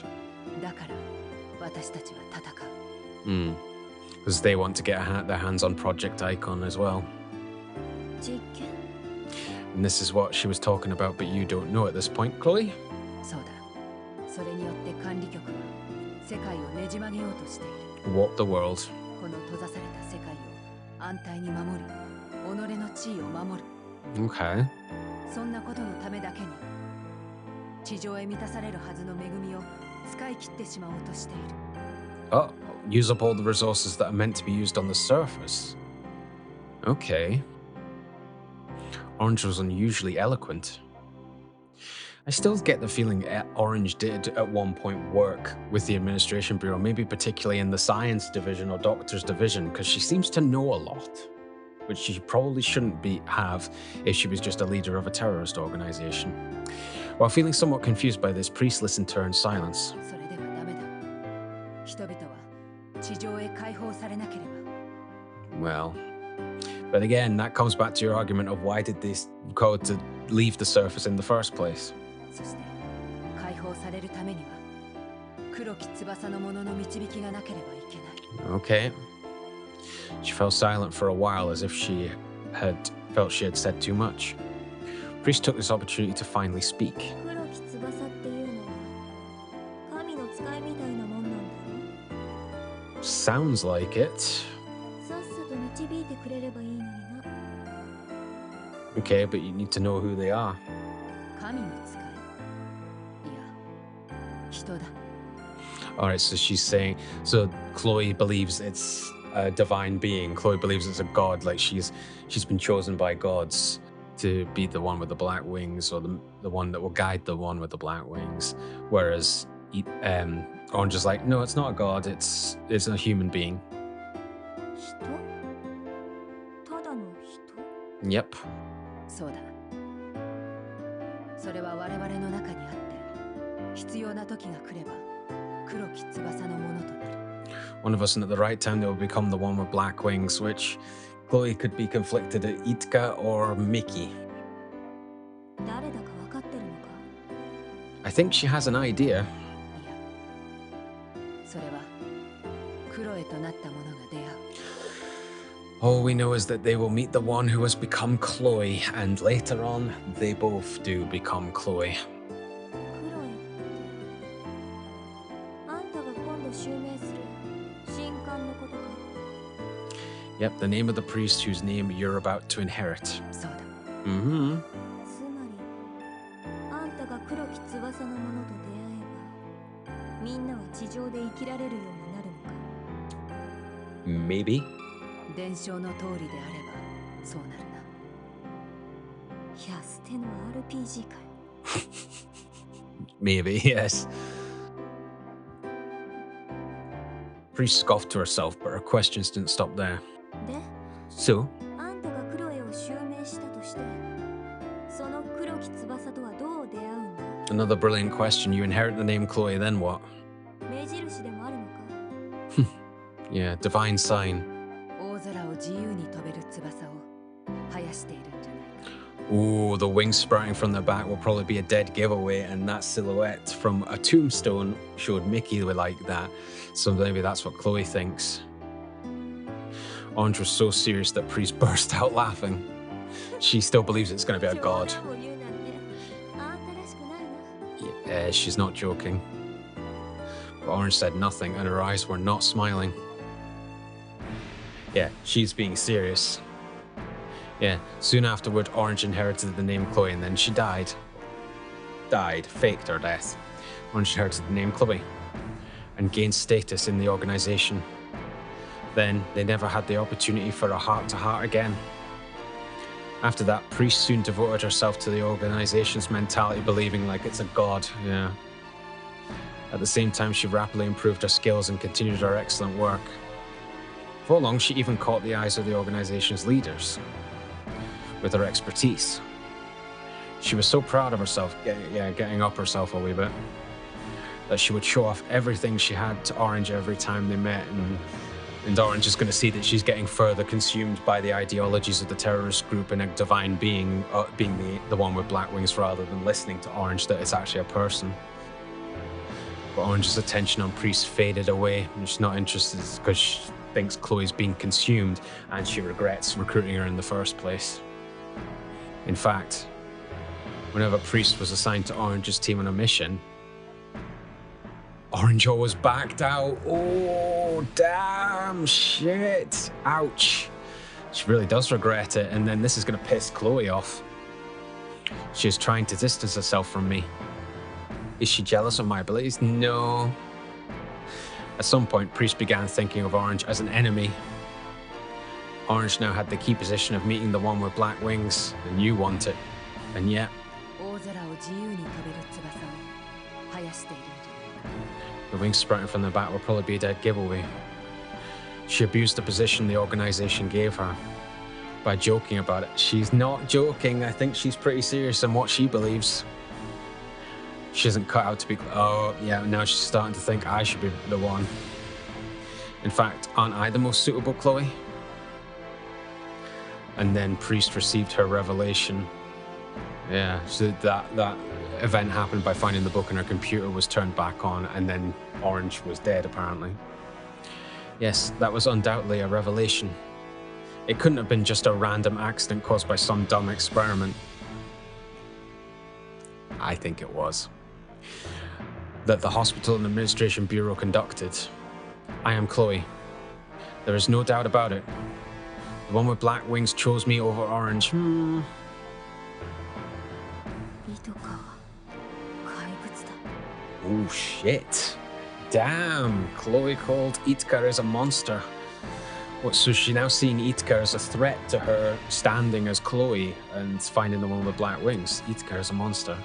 Because they want to get their hands on Project Icon as well. And this is what she was talking about, but you don't know at this point, Chloe? What the world? Okay. Oh, use up all the resources that are meant to be used on the surface. Okay. Orange was unusually eloquent. I still get the feeling Orange did at one point work with the Administration Bureau, maybe particularly in the Science Division or Doctor's Division, because she seems to know a lot, which she probably shouldn't have if she was just a leader of a terrorist organization. While feeling somewhat confused by this, Priest listened to her in silence. Well, but again, that comes back to your argument of why did they code to leave the surface in the first place? Okay. She fell silent for a while as if she had felt she had said too much. Priest took this opportunity to finally speak. Sounds like it. Okay, but you need to know who they are. Alright, so she's saying, so Chloe believes it's a divine being. Chloe believes it's a god, like she's been chosen by gods to be the one with the black wings, or the one that will guide the one with the black wings. Whereas Orange is like, no, it's not a god, it's a human being. Yep. One of us, and at the right time, they will become the one with black wings, which Chloe could be conflicted at Jitka or Mickey. I think she has an idea. All we know is that they will meet the one who has become Chloe, and later on, they both do become Chloe. Yep, the name of the priest whose name you're about to inherit. Mm-hmm. Maybe. Maybe, yes. Priest scoffed to herself, but her questions didn't stop there. So? Another brilliant question. You inherit the name Chloe, then what? Yeah, divine sign. Ooh, the wings sprouting from their back will probably be a dead giveaway, and that silhouette from a tombstone showed Mickey would like that, so maybe that's what Chloe thinks. Orange was so serious that Priest burst out laughing. She still believes it's going to be a god. Yeah, she's not joking. But Orange said nothing, and her eyes were not smiling. Yeah, she's being serious. Yeah, soon afterward, Orange inherited the name Chloe, and then she died. Faked her death. Orange inherited the name Chloe, and gained status in the organization. Then, they never had the opportunity for a heart-to-heart again. After that, Priest soon devoted herself to the organization's mentality, believing like it's a god, yeah. At the same time, she rapidly improved her skills and continued her excellent work. Before long, she even caught the eyes of the organization's leaders with her expertise. She was so proud of herself, getting up herself a wee bit, that she would show off everything she had to Orange every time they met, and Orange is going to see that she's getting further consumed by the ideologies of the terrorist group and a divine being being the one with black wings, rather than listening to Orange that it's actually a person. But Orange's attention on Priest faded away, and she's not interested because she thinks Chloe's being consumed, and she regrets recruiting her in the first place. In fact, whenever Priest was assigned to Orange's team on a mission, Orange always backed out. Oh, damn, shit. Ouch. She really does regret it, and then this is going to piss Chloe off. She is trying to distance herself from me. Is she jealous of my abilities? No. At some point, Priest began thinking of Orange as an enemy. Orange now had the key position of meeting the one with black wings, and you want it. And yet, the wings sprouting from the back will probably be a dead giveaway. She abused the position the organization gave her by joking about it. She's not joking. I think she's pretty serious in what she believes. She isn't cut out to be... Oh, yeah, now she's starting to think I should be the one. In fact, aren't I the most suitable, Chloe? And then Priest received her revelation. Yeah, so that event happened by finding the book and her computer was turned back on, and then Orange was dead, apparently. Yes, that was undoubtedly a revelation. It couldn't have been just a random accident caused by some dumb experiment. I think it was. That the Hospital and Administration Bureau conducted. I am Chloe. There is no doubt about it. The one with black wings chose me over Orange. Oh shit. Damn, Chloe called Jitka as a monster. What, so she's now seeing Jitka as a threat to her standing as Chloe and finding the one with black wings. Jitka as a monster.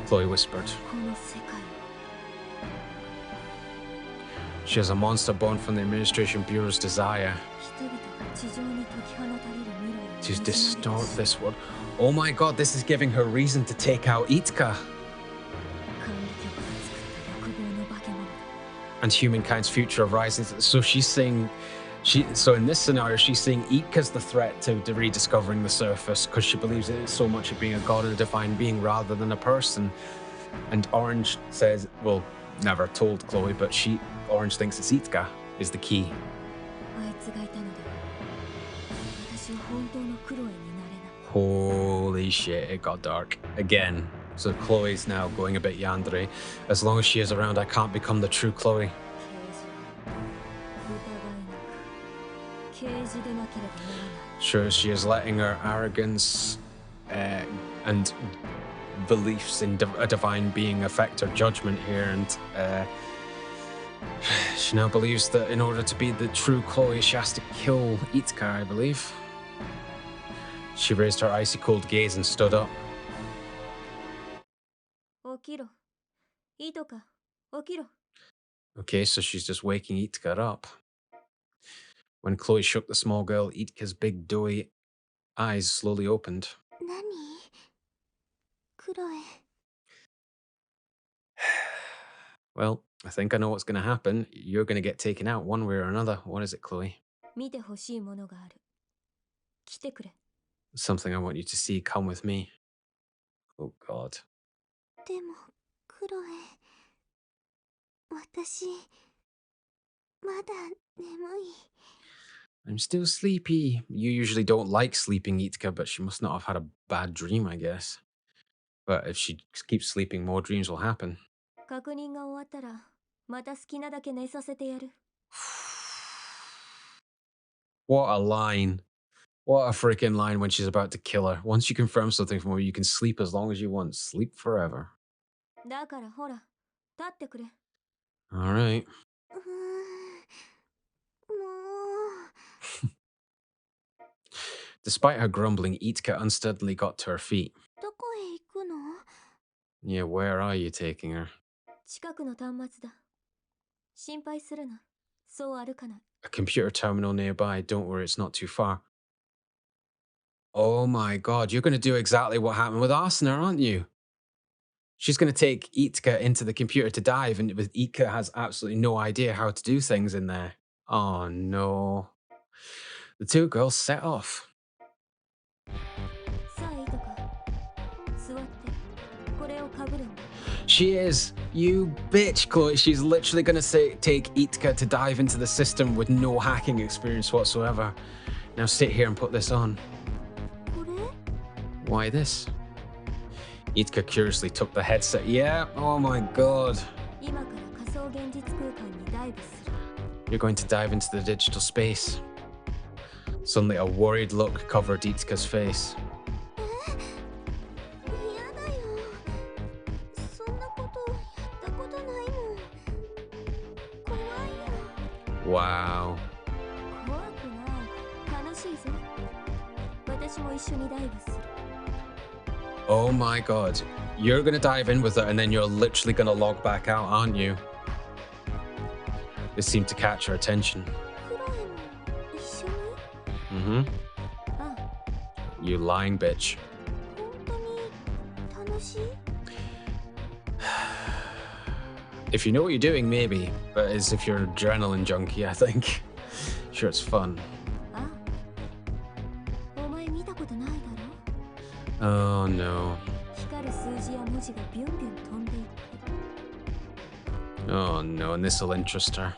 Chloe whispered. She has a monster born from the Administration Bureau's desire to distort this world. Oh my god, this is giving her reason to take out Jitka. And humankind's future arises. So she's saying, so in this scenario, she's saying Jitka's the threat to rediscovering the surface because she believes it is so much of being a god and a divine being rather than a person. And Orange says, well, never told Chloe, but Orange thinks it's Jitka is the key. Holy shit, it got dark again. So Chloe's now going a bit yandere. As long as she is around, I can't become the true Chloe. Sure, she is letting her arrogance and beliefs in a divine being affect her judgment here, and she now believes that in order to be the true Chloe, she has to kill Jitka, I believe. She raised her icy cold gaze and stood up. Okay, so she's just waking Jitka up. When Chloe shook the small girl, Jitka's big doughy eyes slowly opened. Well, I think I know what's going to happen. You're going to get taken out one way or another. What is it, Chloe? Something I want you to see. Come with me. Oh, God. I'm still sleepy. You usually don't like sleeping, Jitka, but she must not have had a bad dream, I guess. But if she keeps sleeping, more dreams will happen. What a line. What a freaking line when she's about to kill her. Once you confirm something from her, you can sleep as long as you want. Sleep forever. Alright. Despite her grumbling, Jitka unsteadily got to her feet. Yeah, where are you taking her? A computer terminal nearby. Don't worry, it's not too far. Oh my god, you're going to do exactly what happened with Arsena, aren't you? She's going to take Jitka into the computer to dive, and Jitka has absolutely no idea how to do things in there. Oh no. The two girls set off. She is. You bitch, Chloe. She's literally going to take Jitka to dive into the system with no hacking experience whatsoever. Now sit here and put this on. Why this? Jitka curiously took the headset. Yeah, oh my god. You're going to dive into the digital space. Suddenly a worried look covered Jitka's face. Wow. Oh my god. You're gonna dive in with it and then you're literally gonna log back out, aren't you? This seemed to catch her attention. Mm-hmm. You lying bitch. If you know what you're doing, maybe. But as if you're an adrenaline junkie, I think. Sure, it's fun. Oh no. Oh no, and this will interest her.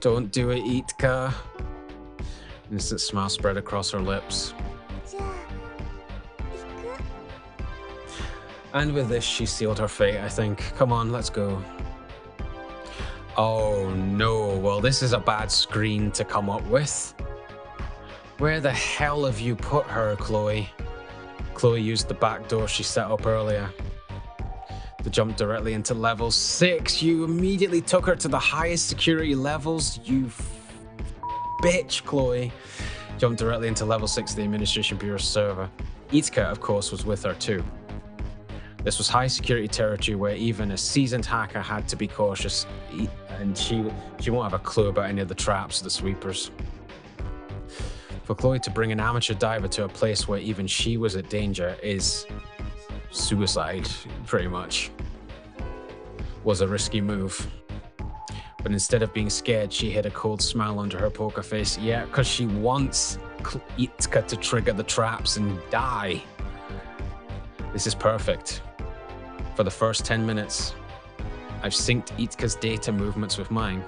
Don't do it, Jitka. Instant smile spread across her lips. And with this, she sealed her fate, I think. Come on, let's go. Oh no, well this is a bad screen to come up with. Where the hell have you put her, Chloe? Chloe used the back door she set up earlier to jump directly into level 6. You immediately took her to the highest security levels, you bitch, Chloe. Jumped directly into level 6 of the Administration Bureau server. Jitka, of course, was with her too. This was high security territory where even a seasoned hacker had to be cautious, and she won't have a clue about any of the traps or the sweepers. For Chloe to bring an amateur diver to a place where even she was at danger is suicide, pretty much. Was a risky move. But instead of being scared, she hid a cold smile under her poker face. Yeah, because she wants Jitka to trigger the traps and die. This is perfect. For the first 10 minutes, I've synced Jitka's data movements with mine.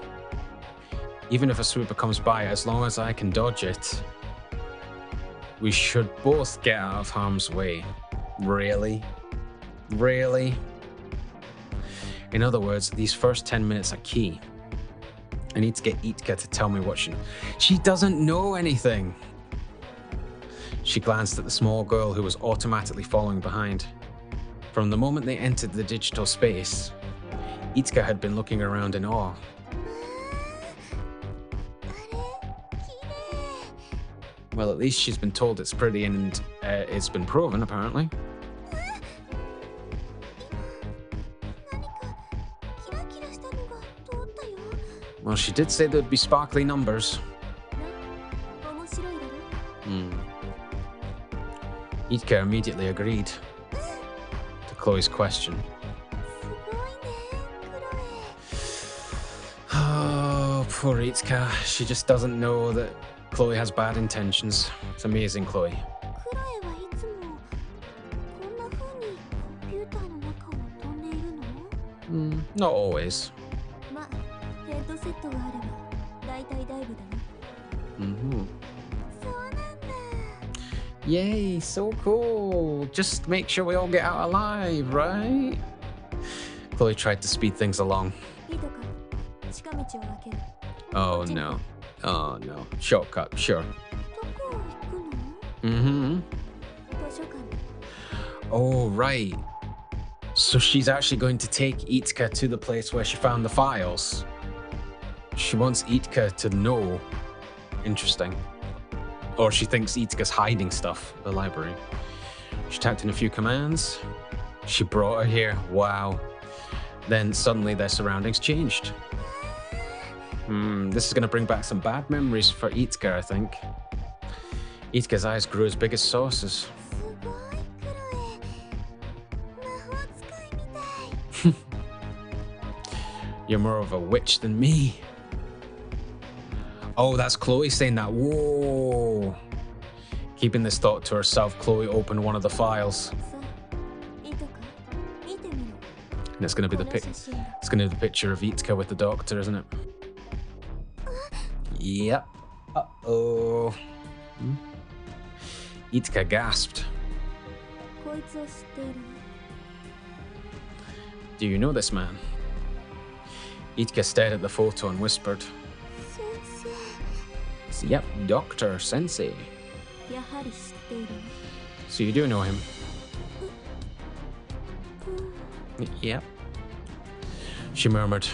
Even if a sweeper comes by, as long as I can dodge it, we should both get out of harm's way. Really? Really? In other words, these first 10 minutes are key. I need to get Jitka to tell me what she doesn't know anything. She glanced at the small girl who was automatically following behind. From the moment they entered the digital space, Jitka had been looking around in awe. Well, at least she's been told it's pretty, and it's been proven, apparently. Well, she did say there'd be sparkly numbers. Jitka immediately agreed to Chloe's question. Oh, poor Jitka. She just doesn't know that Chloe has bad intentions. It's amazing, Chloe. Not always. Yay, so cool. Just make sure we all get out alive, right? Chloe tried to speed things along. Oh no. Oh no. Shortcut, sure. Oh, right. So she's actually going to take Jitka to the place where she found the files. She wants Jitka to know. Interesting. Or she thinks Jitka's hiding stuff at the library. She typed in a few commands. She brought her here. Wow. Then suddenly their surroundings changed. This is going to bring back some bad memories for Jitka, I think. Jitka's eyes grew as big as saucers. You're more of a witch than me. Oh, that's Chloe saying that. Whoa. Keeping this thought to herself, Chloe opened one of the files. And it's going to be the picture of Jitka with the doctor, isn't it? Yep. Uh-oh. Jitka gasped. Do you know this man? Jitka stared at the photo and whispered. Yep, Dr. Sensei. So you do know him? Yep. She murmured.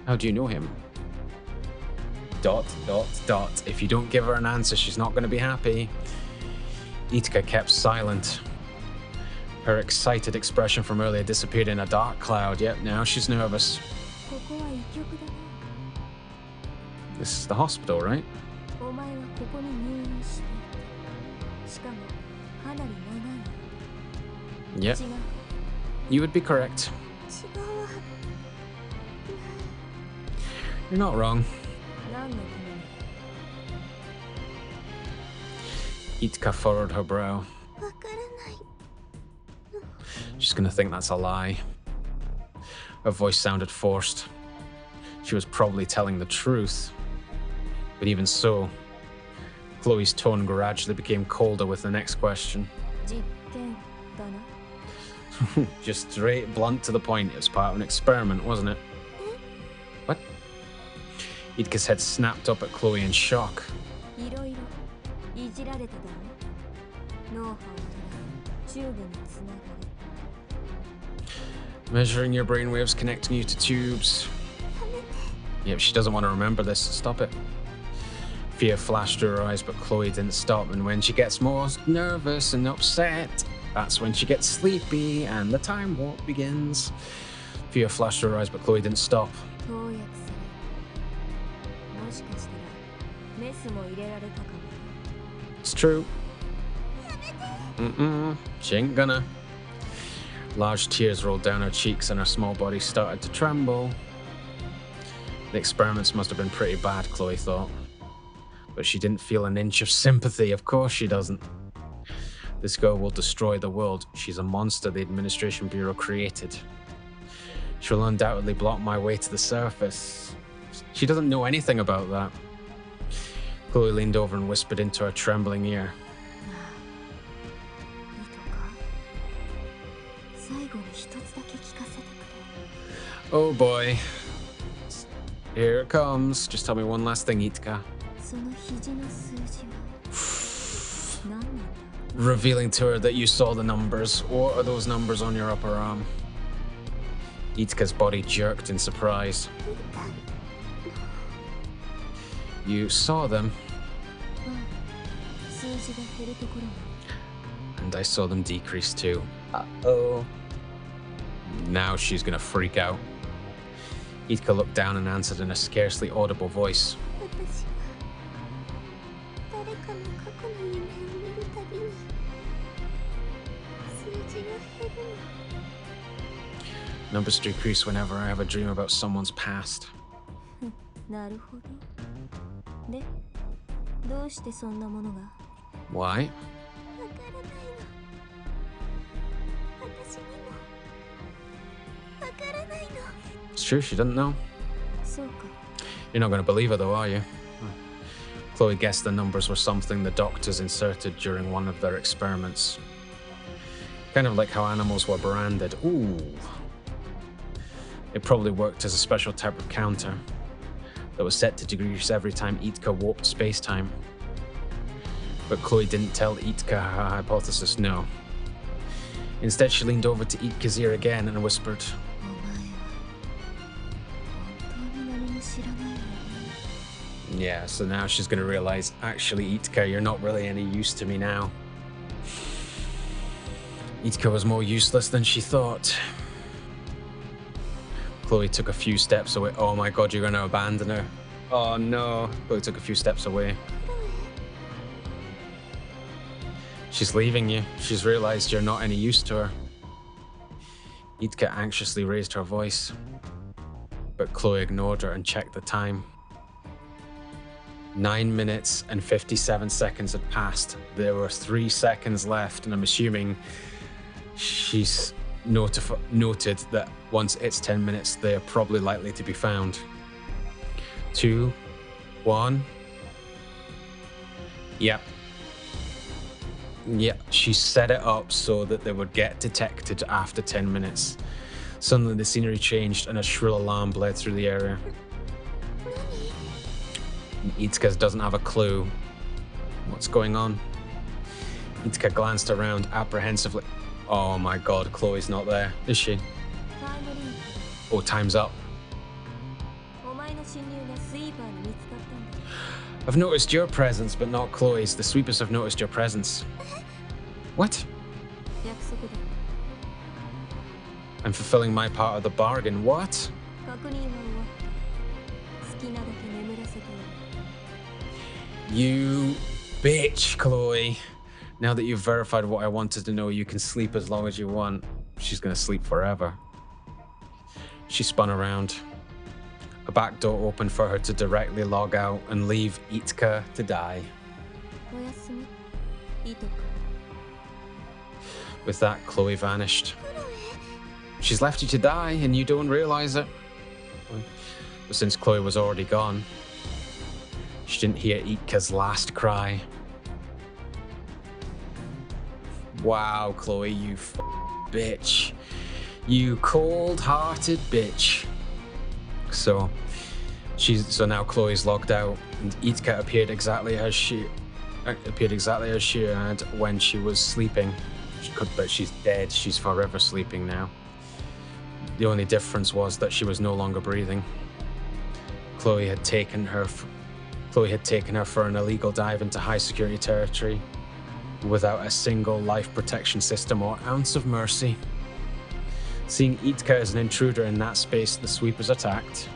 How do you know him? ... If you don't give her an answer, she's not going to be happy. Jitka kept silent. Her excited expression from earlier disappeared in a dark cloud. Yep, now she's nervous. This is the hospital, right? Yep. You would be correct. You're not wrong. Jitka furrowed her brow. She's gonna think that's a lie. Her voice sounded forced. She was probably telling the truth. But even so, Chloe's tone gradually became colder with the next question. Just straight, blunt to the point. It was part of an experiment, wasn't it? What? Jitka's head snapped up at Chloe in shock. Measuring your brainwaves, connecting you to tubes. Yep, she doesn't want to remember this. Stop it. Fear flashed through her eyes, but Chloe didn't stop. And when she gets more nervous and upset, that's when she gets sleepy and the time warp begins. Fear flashed through her eyes, but Chloe didn't stop. It's true. She ain't gonna. Large tears rolled down her cheeks and her small body started to tremble. The experiments must have been pretty bad, Chloe thought. But she didn't feel an inch of sympathy. Of course she doesn't. This girl will destroy the world. She's a monster the Administration Bureau created. She'll undoubtedly block my way to the surface. She doesn't know anything about that. Chloe leaned over and whispered into her trembling ear. Oh boy. Here it comes. Just tell me one last thing, Jitka. Revealing to her that you saw the numbers. What are those numbers on your upper arm? Jitka's body jerked in surprise. You saw them? And I saw them decrease too. Uh-oh. Now she's gonna freak out. Jitka looked down and answered in a scarcely audible voice. Numbers decrease whenever I have a dream about someone's past. Why? It's true, she doesn't know. You're not going to believe her though, are you? Chloe guessed the numbers were something the doctors inserted during one of their experiments. Kind of like how animals were branded. Ooh. It probably worked as a special type of counter that was set to decrease every time Jitka warped space-time. But Chloe didn't tell Jitka her hypothesis, no. Instead, she leaned over to Jitka's ear again and whispered, yeah, so now she's going to realize, actually, Jitka, you're not really any use to me now. Jitka was more useless than she thought. Chloe took a few steps away. Oh my god, you're going to abandon her. Oh no. Chloe took a few steps away. She's leaving you. She's realized you're not any use to her. Jitka anxiously raised her voice, but Chloe ignored her and checked the time. 9 minutes and 57 seconds had passed. There were 3 seconds left, and I'm assuming she's noted that once it's 10 minutes, they're probably likely to be found. 2, 1. Yep. Yep, she set it up so that they would get detected after 10 minutes. Suddenly the scenery changed and a shrill alarm bled through the area. Jitka doesn't have a clue what's going on. Jitka glanced around apprehensively. Oh my god, Chloe's not there, is she? Oh, time's up. I've noticed your presence, but not Chloe's. The sweepers have noticed your presence. What? I'm fulfilling my part of the bargain. What? You bitch, Chloe. Now that you've verified what I wanted to know, you can sleep as long as you want. She's gonna sleep forever. She spun around. A back door opened for her to directly log out and leave Jitka to die. With that, Chloe vanished. She's left you to die and you don't realize it. But since Chloe was already gone, she didn't hear Jitka's last cry. Wow, Chloe, you bitch. You cold-hearted bitch. So now Chloe's logged out, and Jitka appeared exactly as she had when she was sleeping. But she's dead. She's forever sleeping now. The only difference was that she was no longer breathing. Chloe had taken her for an illegal dive into high security territory without a single life protection system or ounce of mercy. Seeing Jitka as an intruder in that space, the sweepers attacked.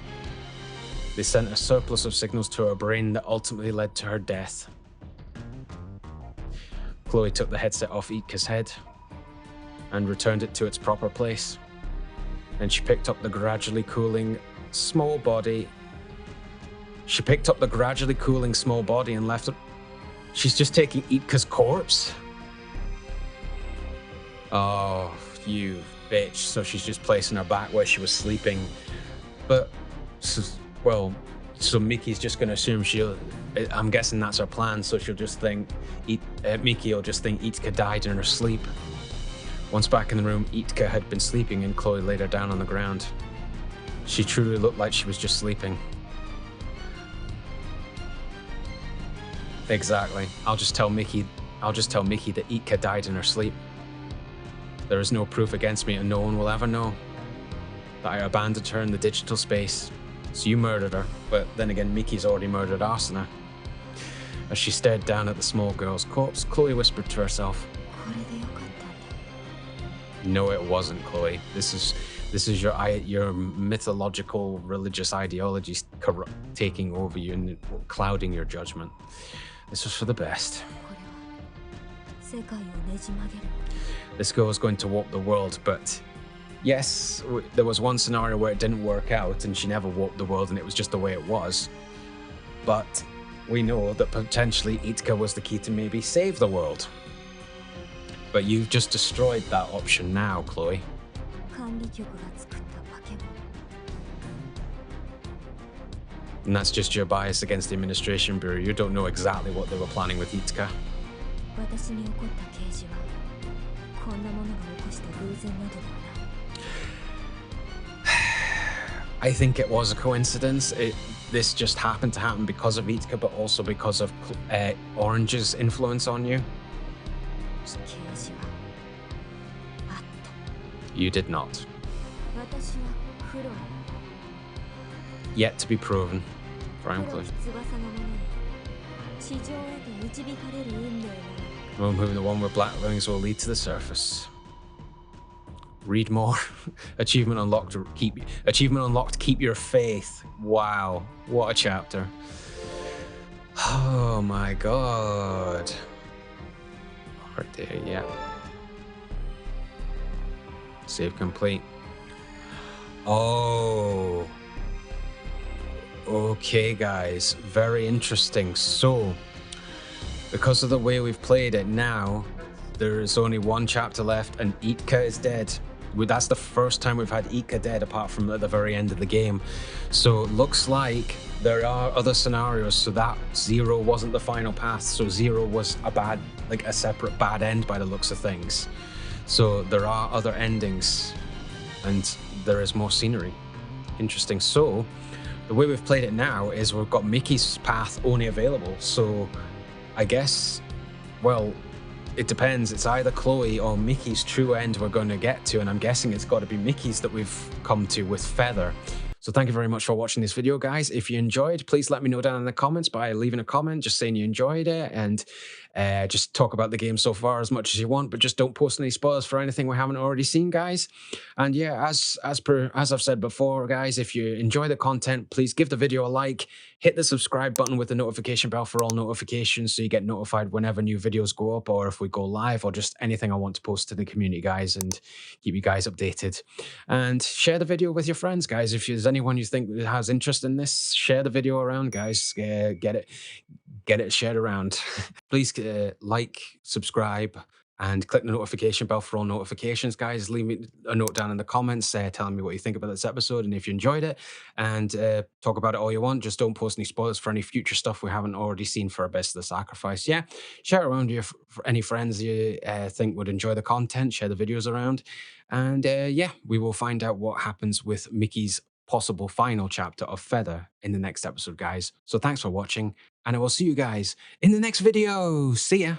They sent a surplus of signals to her brain that ultimately led to her death. Chloe took the headset off Jitka's head and returned it to its proper place. Then she picked up the gradually cooling small body. And left it. She's just taking Jitka's corpse? Oh, you bitch. So she's just placing her back where she was sleeping. But, so Miki's just going to assume I'm guessing that's her plan, so she'll just think, Miki will just think Jitka died in her sleep. Once back in the room, Jitka had been sleeping and Chloe laid her down on the ground. She truly looked like she was just sleeping. Exactly. I'll just tell Miki that Jitka died in her sleep. There is no proof against me and no one will ever know that I abandoned her in the digital space. So you murdered her, but then again, Miki's already murdered Arsena. As she stared down at the small girl's corpse, Chloe whispered to herself, "No, it wasn't, Chloe. This is your mythological religious ideologies taking over you and clouding your judgment. This was for the best. This girl is going to warp the world, but yes, there was one scenario where it didn't work out and she never warped the world and it was just the way it was. But we know that potentially Jitka was the key to maybe save the world. But you've just destroyed that option now, Chloe." And that's just your bias against the Administration Bureau. You don't know exactly what they were planning with Jitka. I think it was a coincidence. This just happened to happen because of Jitka, but also because of Orange's influence on you. You did not. Yet to be proven, frankly. Well, moving the one where black wings will lead to the surface. Read more. Achievement unlocked. Keep your faith. Wow, what a chapter. Oh my god. Right there, yeah. Save complete. Oh. Okay, guys. Very interesting. So, because of the way we've played it now, there is only one chapter left and Jitka is dead. That's the first time we've had Jitka dead apart from at the very end of the game. So it looks like there are other scenarios, so that 0 wasn't the final path. So 0 was a separate bad end by the looks of things. So there are other endings and there is more scenery. Interesting. So the way we've played it now is we've got Miki's path only available. So I guess, well, it depends. It's either Chloe or Miki's true end we're going to get to, and I'm guessing it's got to be Miki's that we've come to with Feather. So thank you very much for watching this video, guys. If you enjoyed, please let me know down in the comments by leaving a comment, just saying you enjoyed it, and just talk about the game so far as much as you want, but just don't post any spoilers for anything we haven't already seen, guys. And yeah, as I've said before, guys, if you enjoy the content, please give the video a like, hit the subscribe button with the notification bell for all notifications so you get notified whenever new videos go up or if we go live or just anything I want to post to the community, guys, and keep you guys updated. And share the video with your friends, guys. If there's anyone you think has interest in this, share the video around, guys. Get it shared around. Please like, subscribe, and click the notification bell for all notifications, guys. Leave me a note down in the comments telling me what you think about this episode and if you enjoyed it, and talk about it all you want. Just don't post any spoilers for any future stuff we haven't already seen for Abyss of the Sacrifice. Yeah, share it around for any friends you think would enjoy the content. Share the videos around, and yeah, we will find out what happens with Mickey's possible final chapter of Feather in the next episode, guys. So thanks for watching, and I will see you guys in the next video. See ya.